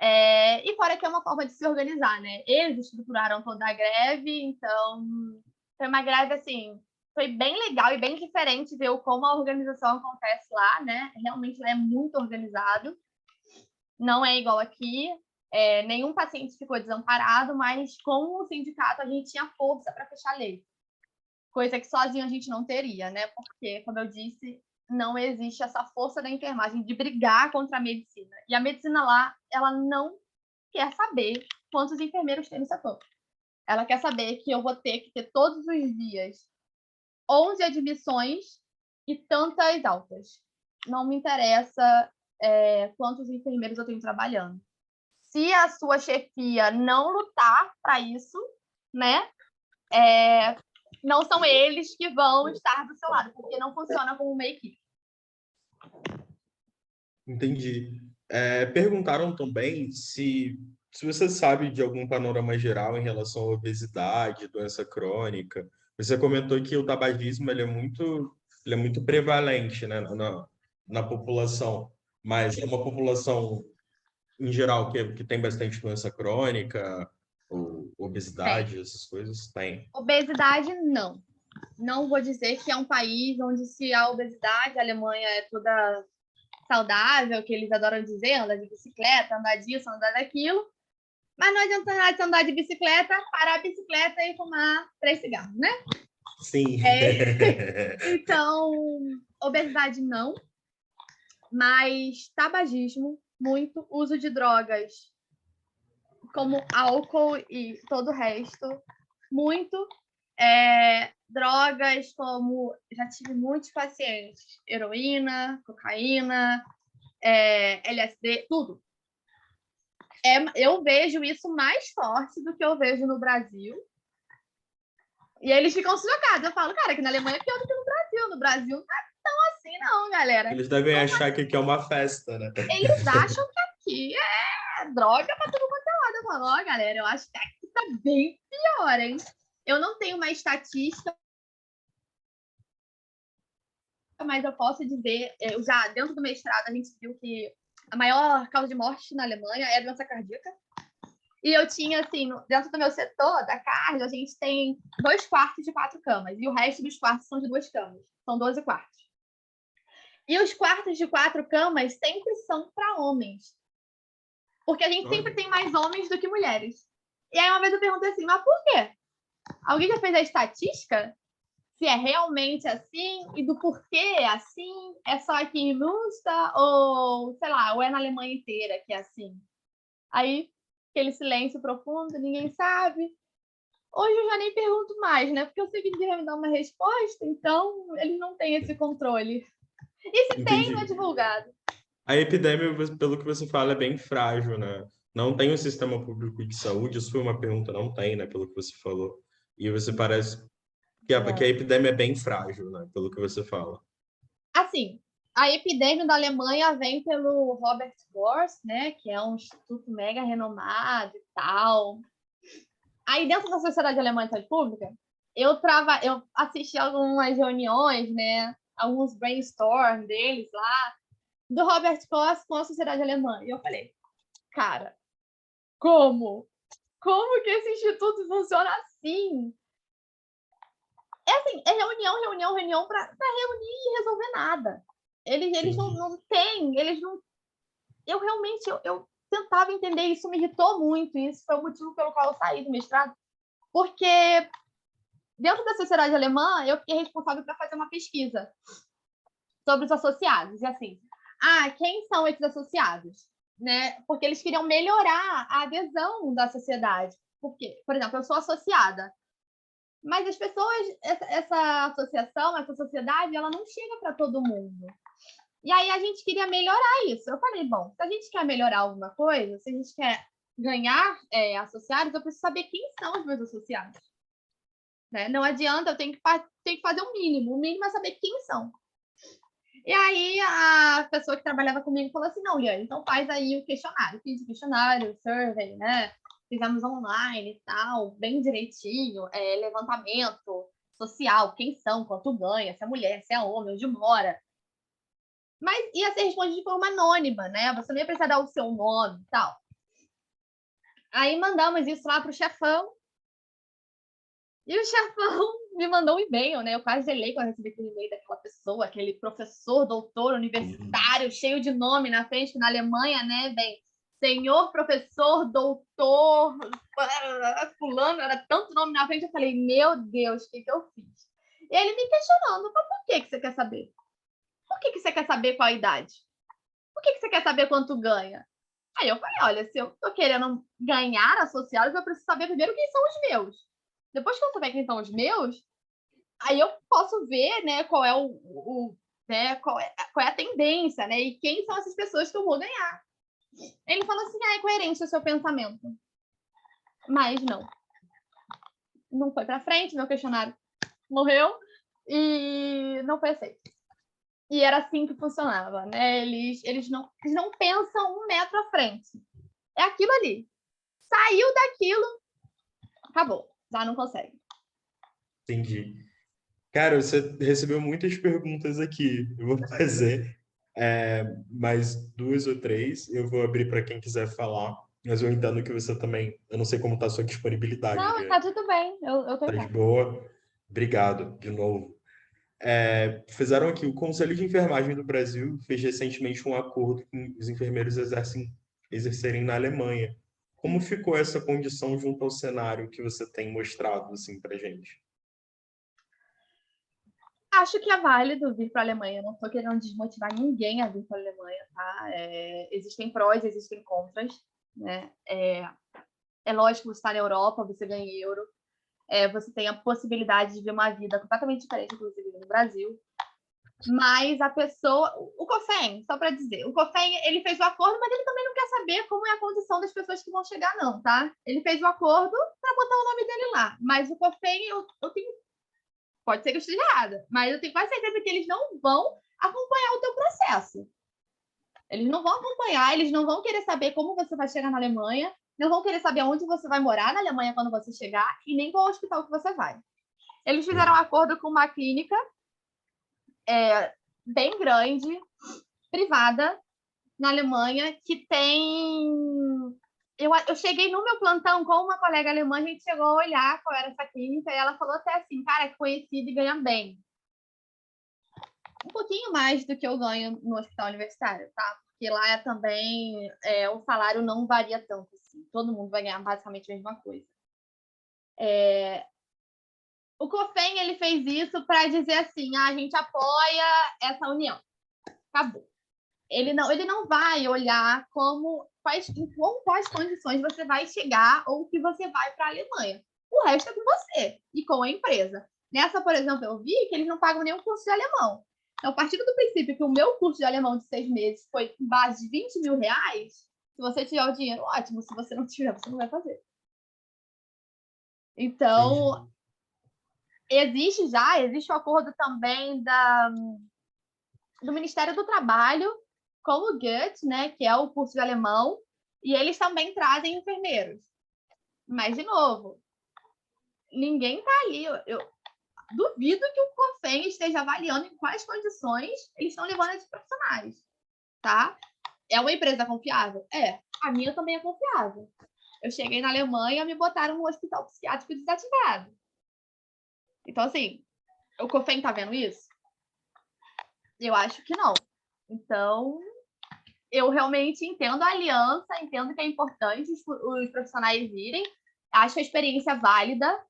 E fora que é uma forma de se organizar, né? Eles estruturaram toda a greve, então foi uma greve, assim, foi bem legal e bem diferente ver como a organização acontece lá, né? Realmente lá é muito organizado. Não é igual aqui. Nenhum paciente ficou desamparado, mas com o sindicato a gente tinha força para fechar a lei. Coisa que sozinho a gente não teria, né? Porque, como eu disse, não existe essa força da enfermagem de brigar contra a medicina. E a medicina lá, ela não quer saber quantos enfermeiros tem no setor. Ela quer saber que eu vou ter que ter todos os dias 11 admissões e tantas altas. Não me interessa quantos enfermeiros eu tenho trabalhando. Se a sua chefia não lutar para isso, né, não são eles que vão estar do seu lado, porque não funciona como uma equipe. Entendi. Perguntaram também se você sabe de algum panorama geral em relação à obesidade, doença crônica. Você comentou que o tabagismo ele é muito prevalente, né, na população, mas é uma população em geral, que tem bastante doença crônica, ou obesidade, essas coisas? Tem. Obesidade, não. Não vou dizer que é um país onde se há obesidade, a Alemanha é toda saudável, que eles adoram dizer, andar de bicicleta, andar disso, andar daquilo. Mas não adianta nada de andar de bicicleta, parar a bicicleta e fumar 3 cigarros, né? Sim. Então, obesidade não, mas tabagismo, muito, uso de drogas como álcool e todo o resto, muito. Drogas como, já tive muitos pacientes, heroína, cocaína, LSD, tudo. Eu vejo isso mais forte do que eu vejo no Brasil. E eles ficam chocados. Eu falo, cara, que na Alemanha é pior do que no Brasil. No Brasil não é tão assim, não, galera. Eles devem achar que aqui é uma festa, né? Eles acham que aqui é droga pra todo quanto é lado. Eu falo, ó, galera, eu acho que aqui tá bem pior, hein? Eu não tenho uma estatística, mas eu posso dizer, já dentro do mestrado, a gente viu que a maior causa de morte na Alemanha é a doença cardíaca. E eu tinha, assim, dentro do meu setor, da cardio, a gente tem 2 quartos de 4 camas. E o resto dos quartos são de 2 camas. São 12 quartos. E os quartos de 4 camas sempre são para homens. Porque a gente sempre tem mais homens do que mulheres. E aí uma vez eu perguntei assim, mas por quê? Alguém já fez a estatística? Se é realmente assim e do porquê é assim? É só aqui em Münster ou, sei lá, ou é na Alemanha inteira que é assim? Aí, aquele silêncio profundo, ninguém sabe. Hoje eu já nem pergunto mais, né? Porque eu sei que ninguém vai me dar uma resposta, então eles não têm esse controle. E se tem, não é Entendi. divulgado. A epidemia, pelo que você fala, é bem frágil, né? Não tem um sistema público de saúde, isso foi uma pergunta, não tem, né? Pelo que você falou. E você parece que a epidemia é bem frágil, né? Pelo que você fala. Assim, a epidemia da Alemanha vem pelo Robert Koch, né? Que é um instituto mega renomado e tal. Aí dentro da Sociedade Alemã de Saúde Pública, eu assisti algumas reuniões, né? Alguns brainstorm deles lá, do Robert Koch com a Sociedade Alemã. E eu falei, cara, como? Como que esse instituto funciona assim? É assim, é reunião para reunir e resolver nada. Eles não têm, eles não. Eu realmente eu tentava entender, isso me irritou muito. Isso foi o motivo pelo qual eu saí do mestrado, porque dentro da sociedade alemã eu fiquei responsável para fazer uma pesquisa sobre os associados. E assim, quem são esses associados? Né? Porque eles queriam melhorar a adesão da sociedade. Porque, por exemplo, eu sou associada, mas as pessoas, essa associação, essa sociedade, ela não chega para todo mundo. E aí a gente queria melhorar isso. Eu falei, bom, se a gente quer melhorar alguma coisa, se a gente quer ganhar associados, eu preciso saber quem são os meus associados. Né? Não adianta, eu tenho que fazer o mínimo. O mínimo é saber quem são. E aí a pessoa que trabalhava comigo falou assim, não, Liane, então faz aí o questionário. Fiz o questionário, o survey, né? Fizemos online e tal, bem direitinho, levantamento social, quem são, quanto ganha, se é mulher, se é homem, onde mora. Mas ia ser respondido de forma anônima, né? Você não ia precisar dar o seu nome e tal. Aí mandamos isso lá para o chefão. E o chefão me mandou um e-mail, né? Eu quase gelei quando eu recebi aquele e-mail daquela pessoa, aquele professor, doutor, universitário, cheio de nome na frente, que na Alemanha, né, vem senhor professor, doutor, fulano, era tanto nome na frente, eu falei, meu Deus, o que eu fiz? E ele me questionando, mas por que você quer saber? Por que você quer saber qual a idade? Por que você quer saber quanto ganha? Aí eu falei, olha, se eu tô querendo ganhar associados, eu preciso saber primeiro quem são os meus. Depois que eu souber quem são os meus, aí eu posso ver, né, qual é né, qual é a tendência, né, e quem são essas pessoas que eu vou ganhar. Ele falou assim, é coerente o seu pensamento. Mas não foi para frente, meu questionário morreu e não foi aceito. E era assim que funcionava, né? Eles não pensam 1 metro à frente. É aquilo ali. Saiu daquilo, acabou. Já não consegue. Entendi. Cara, você recebeu muitas perguntas aqui. Eu vou fazer mais 2 ou 3. Eu vou abrir para quem quiser falar. Mas eu entendo que você também. Eu não sei como está a sua disponibilidade, Não, né? tá tudo bem. Eu tô Tá de igual. boa? Obrigado, de novo. Fizeram aqui, o Conselho de Enfermagem do Brasil fez recentemente um acordo com os enfermeiros exercerem na Alemanha. Como ficou essa condição junto ao cenário que você tem mostrado assim, para gente? Acho que é válido vir para a Alemanha. Não estou querendo desmotivar ninguém a vir para a Alemanha, tá? Existem prós, existem contras, né? É lógico que você está na Europa, você ganha euro, você tem a possibilidade de ver uma vida completamente diferente, inclusive, no Brasil. Mas a pessoa... O COFEN, só para dizer, o COFEN, ele fez o acordo, mas ele também não quer saber como é a condição das pessoas que vão chegar, não, tá? Ele fez o acordo para botar o nome dele lá. Mas o COFEN, eu tenho... Pode ser que eu esteja errada, mas eu tenho quase certeza que eles não vão acompanhar o teu processo. Eles não vão acompanhar, eles não vão querer saber como você vai chegar na Alemanha, não vão querer saber onde você vai morar na Alemanha quando você chegar e nem qual hospital que você vai. Eles fizeram um acordo com uma clínica bem grande, privada, na Alemanha, que tem... Eu cheguei no meu plantão com uma colega alemã, a gente chegou a olhar qual era essa clínica e ela falou até assim, cara, é conhecida e ganha bem. Um pouquinho mais do que eu ganho no hospital universitário, tá? Porque lá também o salário não varia tanto assim. todo mundo vai ganhar basicamente a mesma coisa. O COFEN, ele fez isso para dizer assim, a gente apoia essa união. Acabou. Ele não vai olhar em quais condições você vai chegar ou que você vai para a Alemanha. O resto é com você e com a empresa. Nessa, por exemplo, eu vi que eles não pagam nenhum curso de alemão. Então, a partir do princípio que o meu curso de alemão de 6 meses foi com base de 20 mil reais, se você tiver o dinheiro, ótimo. Se você não tiver, você não vai fazer. Então, existe o acordo também do Ministério do Trabalho com o Goethe, né, que é o curso de alemão, e eles também trazem enfermeiros. Mas, de novo, ninguém está ali. Eu duvido que o COFEN esteja avaliando em quais condições eles estão levando esses profissionais, tá? É uma empresa confiável? É. A minha também é confiável. Eu cheguei na Alemanha e me botaram no hospital psiquiátrico desativado. Então, assim, o COFEN tá vendo isso? Eu acho que não. Então, eu realmente entendo a aliança, entendo que é importante os profissionais irem, acho a experiência válida,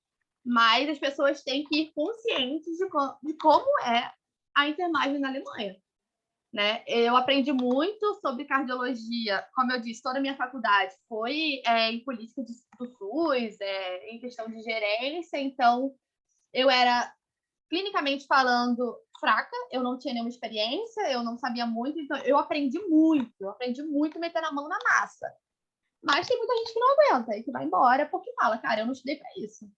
mas as pessoas têm que ir conscientes de como é a enfermagem na Alemanha. Né? Eu aprendi muito sobre cardiologia, como eu disse, toda a minha faculdade foi em política do SUS, em questão de gerência, então eu era, clinicamente falando, fraca, eu não tinha nenhuma experiência, eu não sabia muito, então eu aprendi muito metendo a mão na massa. Mas tem muita gente que não aguenta e que vai embora porque fala, cara, eu não estudei para isso.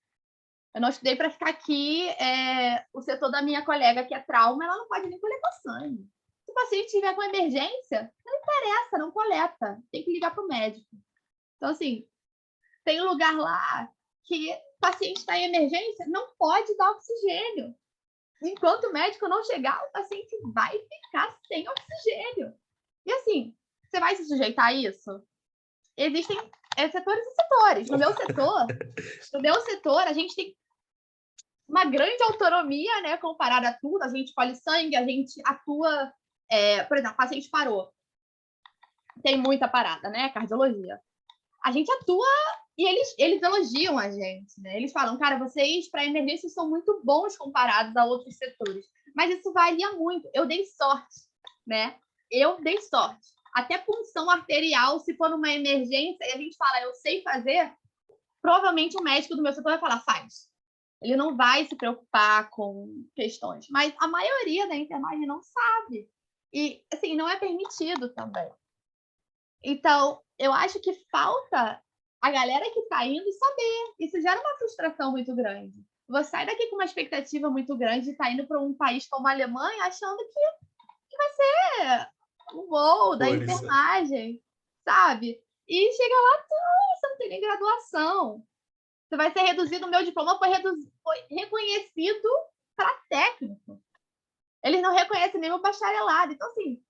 Eu não estudei para ficar aqui, o setor da minha colega que é trauma, ela não pode nem coletar sangue. Se o paciente tiver com emergência, não interessa, não coleta. Tem que ligar para o médico. Então, assim, tem lugar lá que o paciente está em emergência, não pode dar oxigênio. Enquanto o médico não chegar, o paciente vai ficar sem oxigênio. E, assim, você vai se sujeitar a isso? Existem setores e setores. No meu setor, a gente tem uma grande autonomia, né, comparada a tudo. A gente colhe sangue, a gente atua... por exemplo, o paciente parou. Tem muita parada, né? Cardiologia. A gente atua e eles elogiam a gente, né? Eles falam, cara, vocês para emergência são muito bons comparados a outros setores. Mas isso varia muito. Eu dei sorte, né? Até punção arterial, se for numa emergência e a gente fala, eu sei fazer, provavelmente o médico do meu setor vai falar, faz. Ele não vai se preocupar com questões. Mas a maioria da enfermagem não sabe. E, assim, não é permitido também. Então, eu acho que falta a galera que está indo saber. Isso gera uma frustração muito grande. Você sai daqui com uma expectativa muito grande e está indo para um país como a Alemanha achando que vai ser o voo da enfermagem, sabe? E chega lá, você não tem nem graduação. Você vai ser reduzido, o meu diploma foi reconhecido para técnico. Eles não reconhecem nem o bacharelado. Então, assim,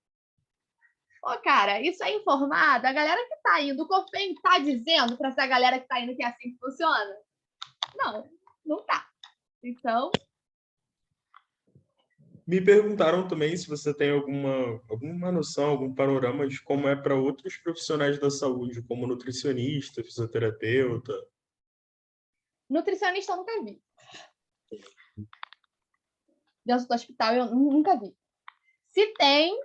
cara, isso é informado? A galera que tá indo, o COFEN tá dizendo para essa galera que tá indo que é assim que funciona? Não tá. Então... Me perguntaram também se você tem alguma noção, algum panorama de como é para outros profissionais da saúde, como nutricionista, fisioterapeuta. Nutricionista eu nunca vi. Dentro do hospital eu nunca vi. Se tem,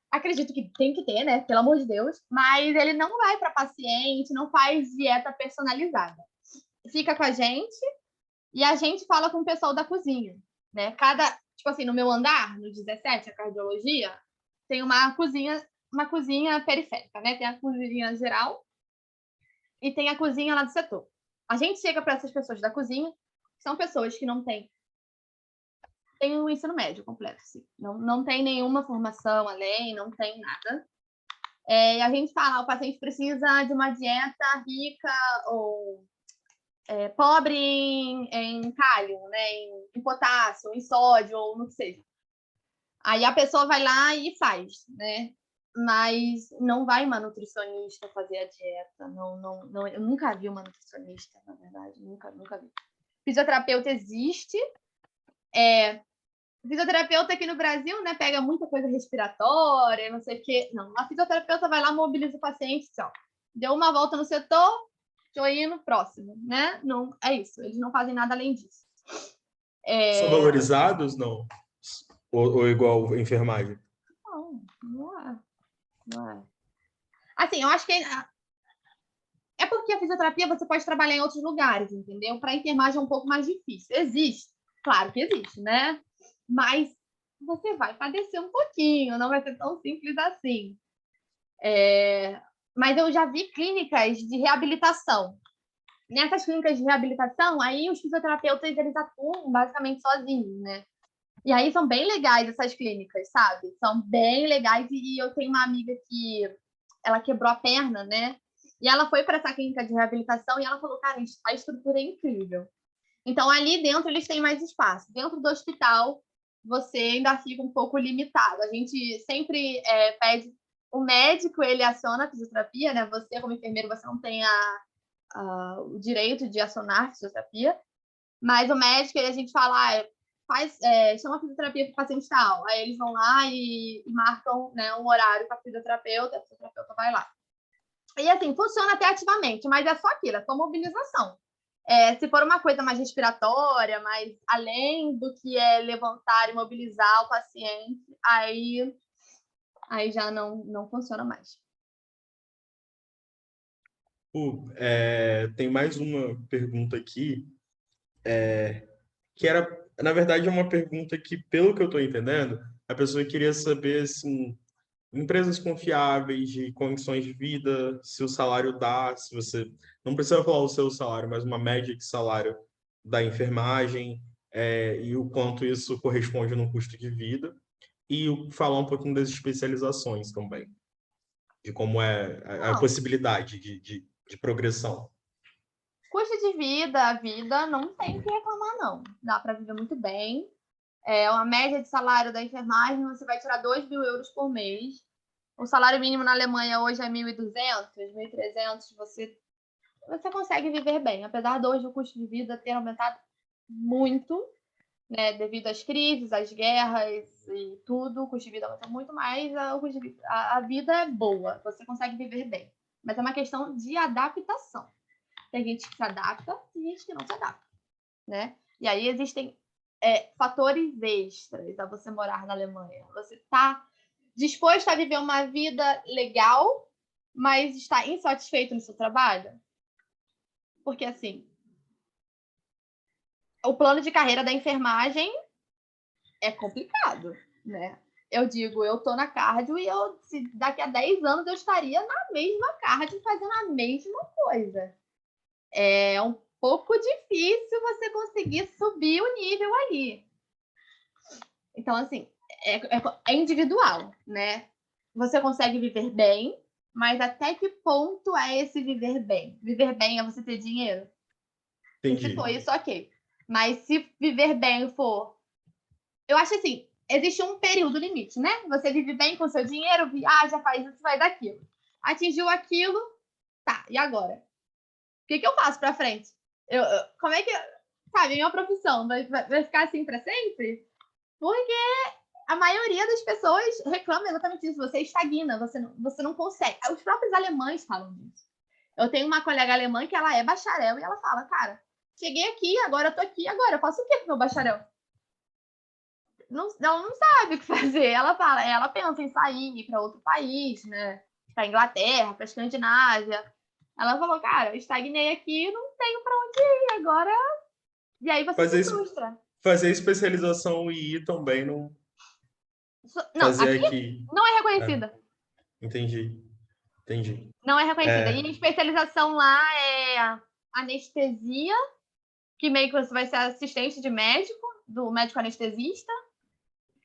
acredito que tem que ter, né? Pelo amor de Deus. Mas ele não vai para paciente, não faz dieta personalizada. Fica com a gente e a gente fala com o pessoal da cozinha, né? Tipo assim, no meu andar, no 17, a cardiologia, tem uma cozinha periférica, né? Tem a cozinha geral e tem a cozinha lá do setor. A gente chega para essas pessoas da cozinha, que são pessoas que não têm um ensino médio completo, assim. Não tem nenhuma formação além, não tem nada. E a gente fala, o paciente precisa de uma dieta rica ou pobre em cálcio, né? em potássio, em sódio, ou no que seja. Aí a pessoa vai lá e faz, né? Mas não vai uma nutricionista fazer a dieta. Não, eu nunca vi uma nutricionista, na verdade. Nunca vi. Fisioterapeuta existe. Fisioterapeuta aqui no Brasil, né? Pega muita coisa respiratória, não sei o quê. Não, a fisioterapeuta vai lá, mobiliza o paciente, tchau. deu uma volta no setor, tô indo, próximo, né? Não, é isso, eles não fazem nada além disso. São valorizados, não? Ou igual a enfermagem? Não é. Não é. Assim, eu acho que é porque a fisioterapia você pode trabalhar em outros lugares, entendeu? Para a enfermagem é um pouco mais difícil. Existe, claro que existe, né? Mas você vai padecer um pouquinho, não vai ser tão simples assim. Mas eu já vi clínicas de reabilitação. Nessas clínicas de reabilitação, aí os fisioterapeutas eles atuam basicamente sozinhos, né? E aí são bem legais essas clínicas, sabe? São bem legais. E eu tenho uma amiga que ela quebrou a perna, né? E ela foi para essa clínica de reabilitação e ela falou, cara, a estrutura é incrível. Então, ali dentro, eles têm mais espaço. Dentro do hospital, você ainda fica um pouco limitado. A gente sempre pede... O médico, ele aciona a fisioterapia, né? Você, como enfermeiro, você não tem o direito de acionar a fisioterapia. Mas o médico, a gente fala, chama a fisioterapia para o paciente tal. Aí eles vão lá e marcam, né, um horário para a fisioterapeuta vai lá. E assim, funciona até ativamente, mas é só aquilo, é só mobilização. Se for uma coisa mais respiratória, mais além do que é levantar e mobilizar o paciente, aí já não funciona mais. Tem mais uma pergunta aqui, que era, na verdade, é uma pergunta que, pelo que eu estou entendendo, a pessoa queria saber, assim, empresas confiáveis, de condições de vida, se o salário dá, se você... Não precisa falar o seu salário, mas uma média de salário da enfermagem, e o quanto isso corresponde no custo de vida, e falar um pouquinho das especializações também, de como é a possibilidade de progressão. Custo de vida, a vida, não tem o que reclamar, não. Dá para viver muito bem. Uma média de salário da enfermagem, você vai tirar 2.000 euros por mês. O salário mínimo na Alemanha hoje é 1.200, 1.300, você consegue viver bem. Apesar de hoje o custo de vida ter aumentado muito, né, devido às crises, às guerras e tudo, o custo de vida aumentou muito mais, a vida é boa, você consegue viver bem. Mas é uma questão de adaptação. Tem gente que se adapta e gente que não se adapta, né? E aí existem fatores extras a você morar na Alemanha. Você está disposto a viver uma vida legal, mas está insatisfeito no seu trabalho? Porque, assim, o plano de carreira da enfermagem é complicado, né? Eu digo, eu tô na cardio e daqui a 10 anos eu estaria na mesma cardio fazendo a mesma coisa. É um pouco difícil você conseguir subir o nível ali. Então, assim, é individual, né? Você consegue viver bem, mas até que ponto é esse viver bem? Viver bem é você ter dinheiro? Entendi. Se for isso, ok. Mas se viver bem for... Eu acho assim, existe um período limite, né? Você vive bem com seu dinheiro, viaja, faz isso, faz aquilo. Atingiu aquilo, tá, e agora? O que eu faço pra frente? Como é que... Sabe, minha profissão vai ficar assim pra sempre? Porque a maioria das pessoas reclama exatamente disso. Você estagna, você não consegue. Os próprios alemães falam disso. Eu tenho uma colega alemã que ela é bacharel e ela fala, cara, cheguei aqui, agora eu tô aqui, agora eu faço o quê com meu bacharel? Ela não sabe o que fazer. Ela pensa em sair, ir para outro país, né? Para Inglaterra, para Escandinávia. Ela falou, cara, eu estagnei aqui, não tenho para onde ir agora. E aí você se frustra. Fazer especialização e ir também não... Não, fazer aqui não é reconhecida. Entendi. Não é reconhecida. E a especialização lá é anestesia, que meio que você vai ser assistente de médico, do médico anestesista.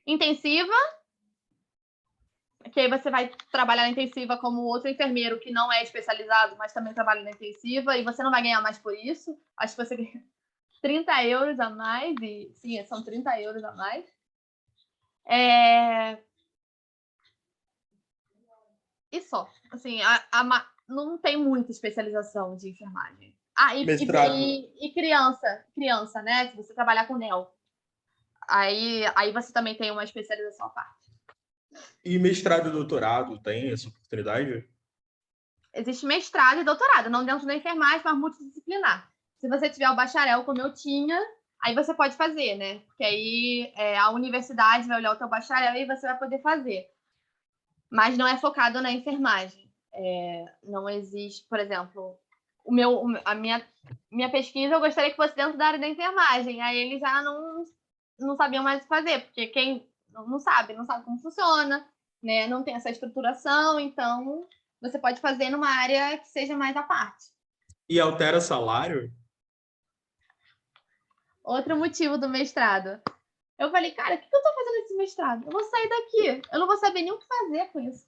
Intensiva, que aí você vai trabalhar na intensiva como outro enfermeiro que não é especializado, mas também trabalha na intensiva, e você não vai ganhar mais por isso. Acho que você ganha 30 euros a mais, e sim, são 30 euros a mais. E só. Assim, não tem muita especialização de enfermagem. E criança, né? Se você trabalhar com NEL. Aí você também tem uma especialização à parte. E mestrado e doutorado, tem essa oportunidade? existe mestrado e doutorado, não dentro da enfermagem, mas multidisciplinar. Se você tiver o bacharel, como eu tinha, aí você pode fazer, né? Porque aí a universidade vai olhar o teu bacharel e você vai poder fazer. Mas não é focado na enfermagem. Não existe, por exemplo, a minha pesquisa eu gostaria que fosse dentro da área da enfermagem. Aí eles já não sabiam mais o que fazer, porque quem não sabe como funciona, né? Não tem essa estruturação, então você pode fazer numa área que seja mais à parte. E altera salário? Outro motivo do mestrado. Eu falei, cara, o que eu tô fazendo nesse mestrado? Eu vou sair daqui, eu não vou saber nem o que fazer com isso.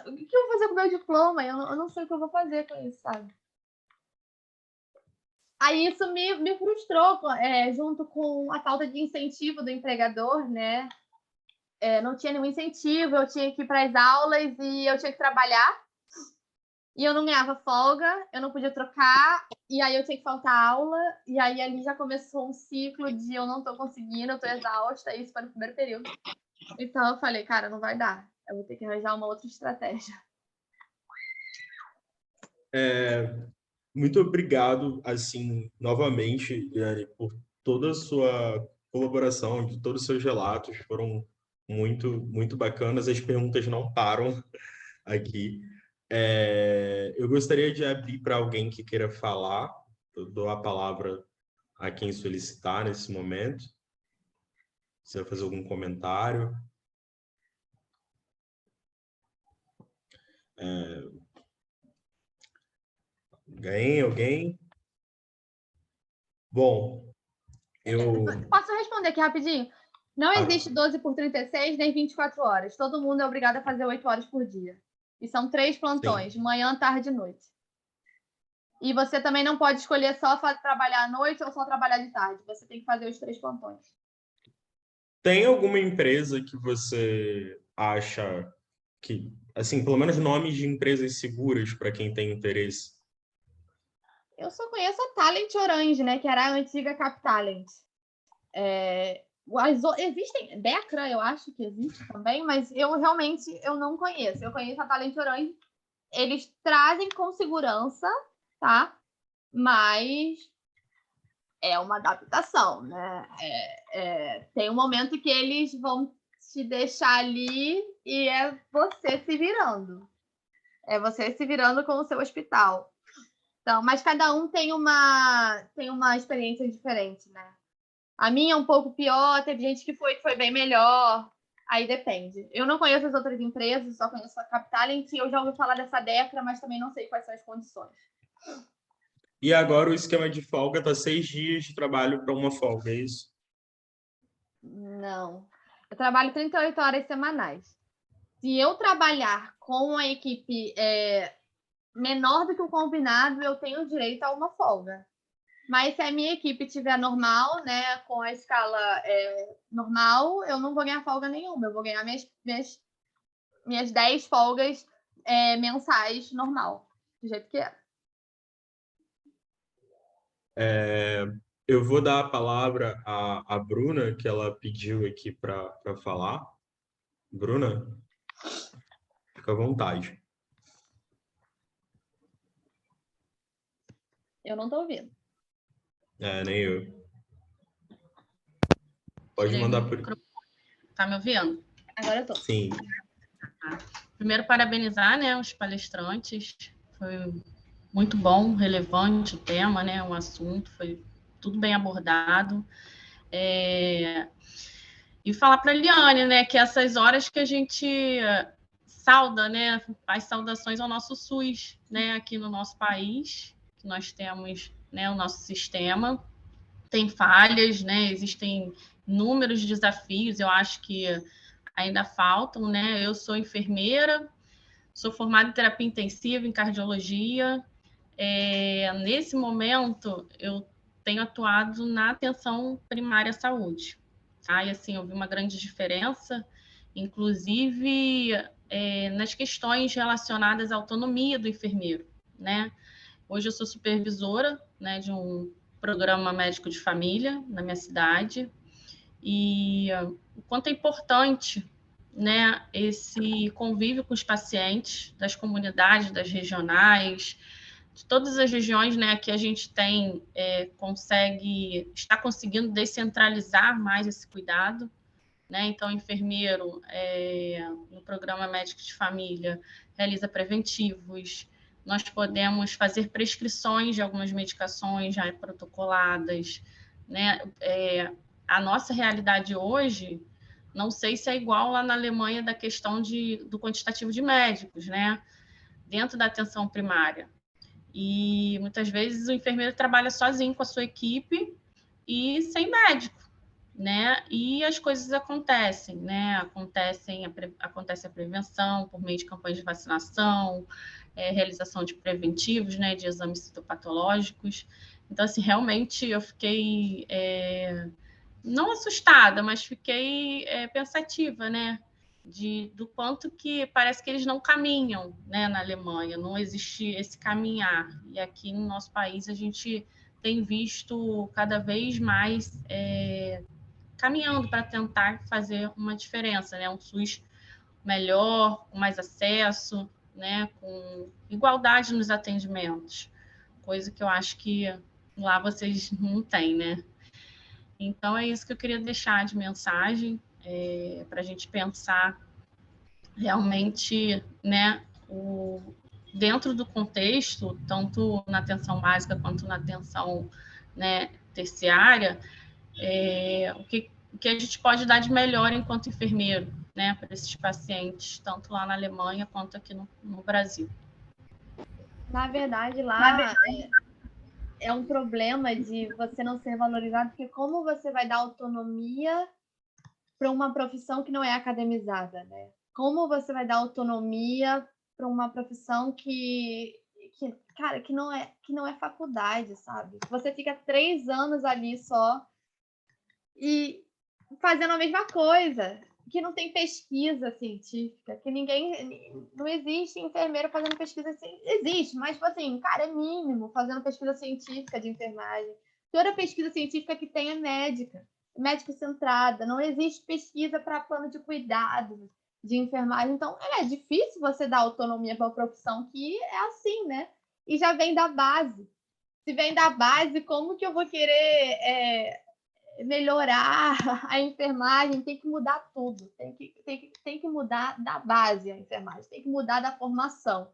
O que eu vou fazer com o meu diploma? Eu não sei o que eu vou fazer com isso, sabe? Aí isso me frustrou, junto com a falta de incentivo do empregador, né? Não tinha nenhum incentivo, eu tinha que ir para as aulas e eu tinha que trabalhar. E eu não ganhava folga, eu não podia trocar, e aí eu tinha que faltar aula, e aí ali já começou um ciclo de eu não tô conseguindo, eu tô exausta, isso foi no primeiro período. Então eu falei, cara, não vai dar, eu vou ter que arranjar uma outra estratégia. Muito obrigado, assim, novamente, Liane, por toda a sua colaboração, de todos os seus relatos, foram muito, muito bacanas, as perguntas não param aqui. Eu gostaria de abrir para alguém que queira falar, eu dou a palavra a quem solicitar nesse momento. Se vai fazer algum comentário. Alguém? Bom, Posso responder aqui rapidinho? Não existe 12 por 36 nem 24 horas. Todo mundo é obrigado a fazer 8 horas por dia. E são 3 plantões, manhã, tarde e noite. E você também não pode escolher só trabalhar à noite ou só trabalhar de tarde. Você tem que fazer os 3 plantões. Tem alguma empresa que você acha que, assim, pelo menos nomes de empresas seguras para quem tem interesse? Eu só conheço a Talent Orange, né? Que era a antiga Captalent. Existem, Decra, eu acho que existe também, mas eu realmente não conheço. Eu conheço a Talent Orange. Eles trazem com segurança, tá? Mas é uma adaptação, né? Tem um momento que eles vão te deixar ali e é você se virando. É você se virando com o seu hospital. Então, mas cada um tem uma experiência diferente, né? A minha é um pouco pior, teve gente que foi bem melhor. Aí depende. Eu não conheço as outras empresas, só conheço a Captalent. Eu já ouvi falar dessa Decra, mas também não sei quais são as condições. E agora o esquema de folga está 6 dias de trabalho para uma folga, é isso? Não. Eu trabalho 38 horas semanais. Se eu trabalhar com a equipe menor do que o combinado, eu tenho direito a uma folga. Mas se a minha equipe estiver normal, né, com a escala normal, eu não vou ganhar folga nenhuma. Eu vou ganhar minhas 10 folgas mensais normal, do jeito que é. Eu vou dar a palavra à Bruna, que ela pediu aqui para falar. Bruna, fica à vontade. Eu não estou ouvindo. Nem eu. Pode mandar por... Tá me ouvindo? Agora eu tô. Sim. Primeiro, parabenizar, né, os palestrantes. Foi muito bom, relevante o tema, né, o assunto, foi tudo bem abordado. E falar para a Liane, né, que essas horas que a gente sauda, né, faz saudações ao nosso SUS, né, aqui no nosso país, que nós temos, né, o nosso sistema, tem falhas, né, existem inúmeros desafios, eu acho que ainda faltam, né, eu sou enfermeira, sou formada em terapia intensiva, em cardiologia, nesse momento eu tenho atuado na atenção primária à saúde, tá? E assim, eu vi uma grande diferença, inclusive nas questões relacionadas à autonomia do enfermeiro, né? Hoje eu sou supervisora, né, de um programa médico de família na minha cidade, e o quanto é importante, né, esse convívio com os pacientes das comunidades, das regionais, de todas as regiões, né, que a gente tem, está conseguindo descentralizar mais esse cuidado, né? Então, o enfermeiro, no programa Médico de Família, realiza preventivos, nós podemos fazer prescrições de algumas medicações já protocoladas, né? A nossa realidade hoje, não sei se é igual lá na Alemanha da questão do quantitativo de médicos, né? Dentro da atenção primária. E muitas vezes o enfermeiro trabalha sozinho com a sua equipe e sem médico, né? E as coisas acontecem, né? Acontece a prevenção por meio de campanhas de vacinação, realização de preventivos, né? De exames citopatológicos. Então, assim, realmente eu fiquei não assustada, mas fiquei pensativa, né? Do quanto que parece que eles não caminham, né, na Alemanha, não existe esse caminhar. E aqui no nosso país a gente tem visto cada vez mais caminhando para tentar fazer uma diferença, né? Um SUS melhor, com mais acesso, né? Com igualdade nos atendimentos, coisa que eu acho que lá vocês não têm, né? Então, é isso que eu queria deixar de mensagem, para a gente pensar realmente, né, dentro do contexto, tanto na atenção básica quanto na atenção, né, terciária, o que a gente pode dar de melhor enquanto enfermeiro, né, para esses pacientes, tanto lá na Alemanha quanto aqui no Brasil. Na verdade, lá é um problema de você não ser valorizado, porque como você vai dar autonomia para uma profissão que não é academizada, né? Como você vai dar autonomia para uma profissão que não é faculdade, sabe? Você fica 3 anos ali só e fazendo a mesma coisa, que não tem pesquisa científica, que não existe enfermeiro fazendo pesquisa científica. Existe, mas, tipo assim, cara, é mínimo fazendo pesquisa científica de enfermagem. Toda pesquisa científica que tem é médico-centrada, não existe pesquisa para plano de cuidado de enfermagem. Então, é difícil você dar autonomia para uma profissão que é assim, né? E já vem da base. Se vem da base, como que eu vou querer melhorar a enfermagem? Tem que mudar tudo, tem que mudar da base a enfermagem, tem que mudar da formação.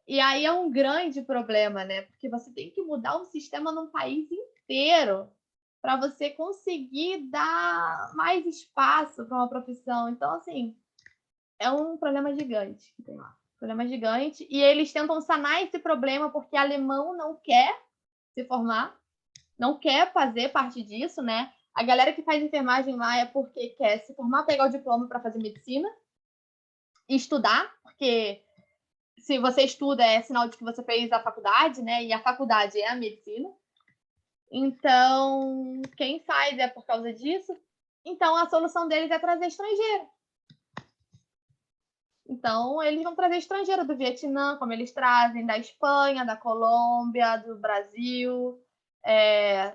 E aí é um grande problema, né? Porque você tem que mudar o sistema num país inteiro para você conseguir dar mais espaço para uma profissão. Então, assim, é um problema gigante que tem lá. Problema gigante. E eles tentam sanar esse problema porque alemão não quer se formar, não quer fazer parte disso, né? A galera que faz enfermagem lá é porque quer se formar, pegar o diploma para fazer medicina e estudar, porque se você estuda é sinal de que você fez a faculdade, né? E a faculdade é a medicina. Então, quem faz é por causa disso. Então, a solução deles é trazer estrangeiro. Então, eles vão trazer estrangeiro do Vietnã, como eles trazem da Espanha, da Colômbia, do Brasil,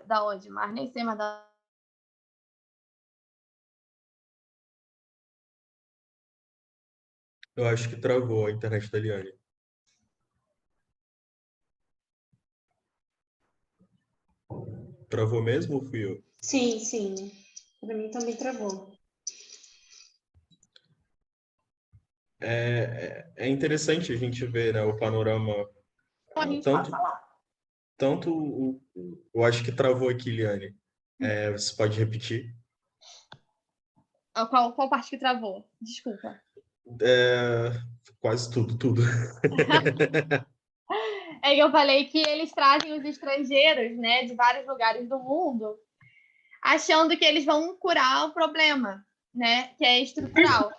da onde? Mas nem sei, mas Eu acho que travou a internet da Eliane. Travou mesmo ou fui eu? Sim, sim. Para mim também travou. É interessante a gente ver, né, o panorama. a gente pode falar. Eu acho que travou aqui, Eliane. Você pode repetir? Qual parte que travou? Desculpa. Quase tudo. É que eu falei que eles trazem os estrangeiros, né, de vários lugares do mundo, achando que eles vão curar o problema, né, que é estrutural.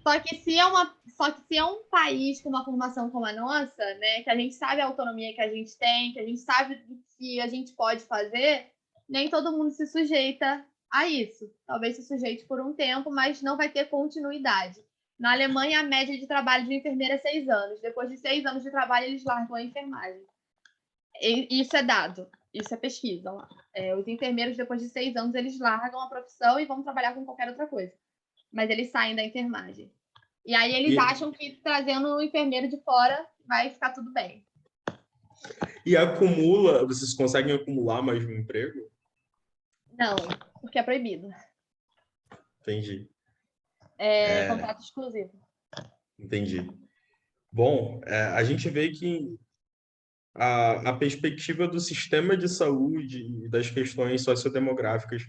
Só que se é um país com uma formação como a nossa, né, que a gente sabe a autonomia que a gente tem, que a gente sabe o que a gente pode fazer, nem todo mundo se sujeita a isso. Talvez se sujeite por um tempo, mas não vai ter continuidade. Na Alemanha, a média de trabalho de enfermeira é 6 anos. Depois de 6 anos de trabalho, eles largam a enfermagem. Isso é dado. Isso é pesquisa lá. Os enfermeiros, depois de 6 anos, eles largam a profissão e vão trabalhar com qualquer outra coisa. Mas eles saem da enfermagem. E aí eles acham que trazendo o enfermeiro de fora vai ficar tudo bem. E vocês conseguem acumular mais de um emprego? Não, porque é proibido. Entendi. Contrato exclusivo. Entendi. Bom, a gente vê que a perspectiva do sistema de saúde e das questões sociodemográficas,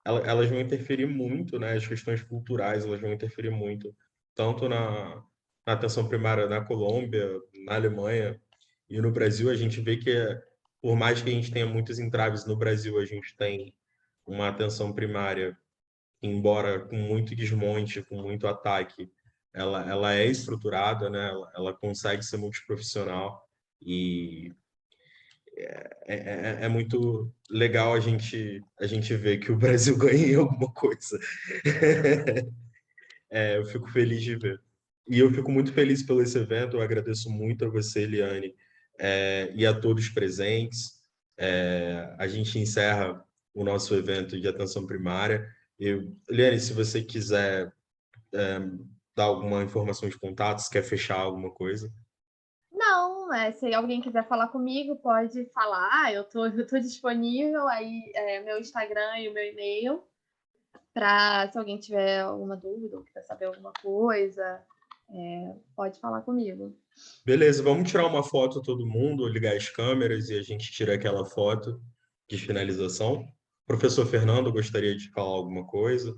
elas vão interferir muito, né? As questões culturais, elas vão interferir muito, tanto na atenção primária na Colômbia, na Alemanha e no Brasil. A gente vê que, por mais que a gente tenha muitos entraves no Brasil, a gente tem uma atenção primária, embora com muito desmonte, com muito ataque, ela é estruturada, né? Ela consegue ser multiprofissional e é muito legal a gente ver que o Brasil ganha em alguma coisa. Eu fico feliz de ver. E eu fico muito feliz pelo esse evento. Eu agradeço muito a você, Eliane, e a todos presentes. A gente encerra o nosso evento de atenção primária. Eliane, se você quiser dar alguma informação de contato, se quer fechar alguma coisa. Não, se alguém quiser falar comigo, pode falar. Eu tô disponível aí, meu Instagram e o meu e-mail, para se alguém tiver alguma dúvida ou quiser saber alguma coisa, pode falar comigo. Beleza, vamos tirar uma foto todo mundo, ligar as câmeras e a gente tira aquela foto de finalização. Professor Fernando, gostaria de falar alguma coisa?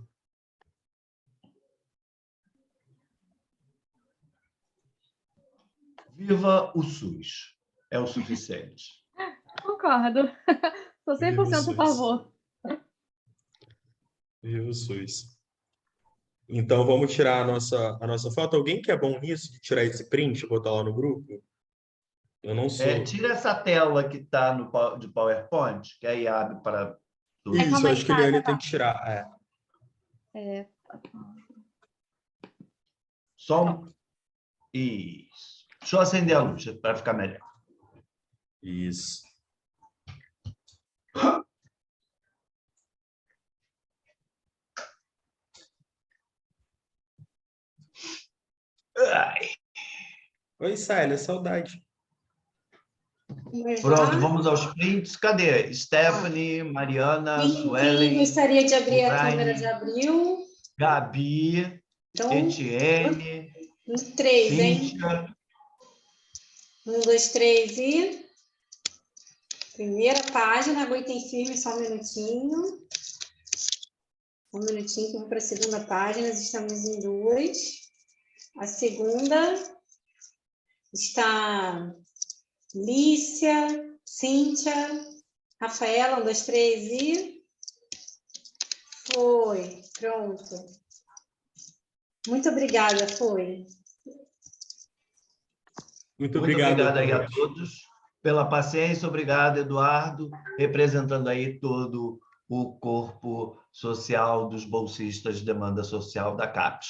Viva o SUS. É o suficiente. Concordo. Sou 100% a favor. Viva o SUS. Então, vamos tirar a nossa foto. Alguém que é bom nisso, de tirar esse print e botar lá no grupo? Eu não sou. Tira essa tela que está de PowerPoint, que aí abre para tudo. Isso, eu acho que a Eliane tem que tirar. Isso. Deixa eu acender a luz para ficar melhor. Isso. Ai. Oi, Célia, saudade. Pronto, vamos aos prints. Cadê? Stephanie, Mariana, Suelen. Quem gostaria de abrir a Brian, câmera já abriu. Gabi, Então, Etienne, 3, hein? Cíntia. 1, 2, 3 e... Primeira página, aguentem firme só um minutinho. Um minutinho que vamos para a segunda página, nós estamos em 2. A segunda está Lícia, Cíntia, Rafaela, 1, 2, 3 e... Foi, pronto. Muito obrigada, foi. Muito obrigado aí a todos pela paciência. Obrigado, Eduardo, representando aí todo o corpo social dos bolsistas de demanda social da CAPES.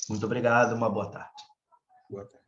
Muito obrigado, uma boa tarde. Boa tarde.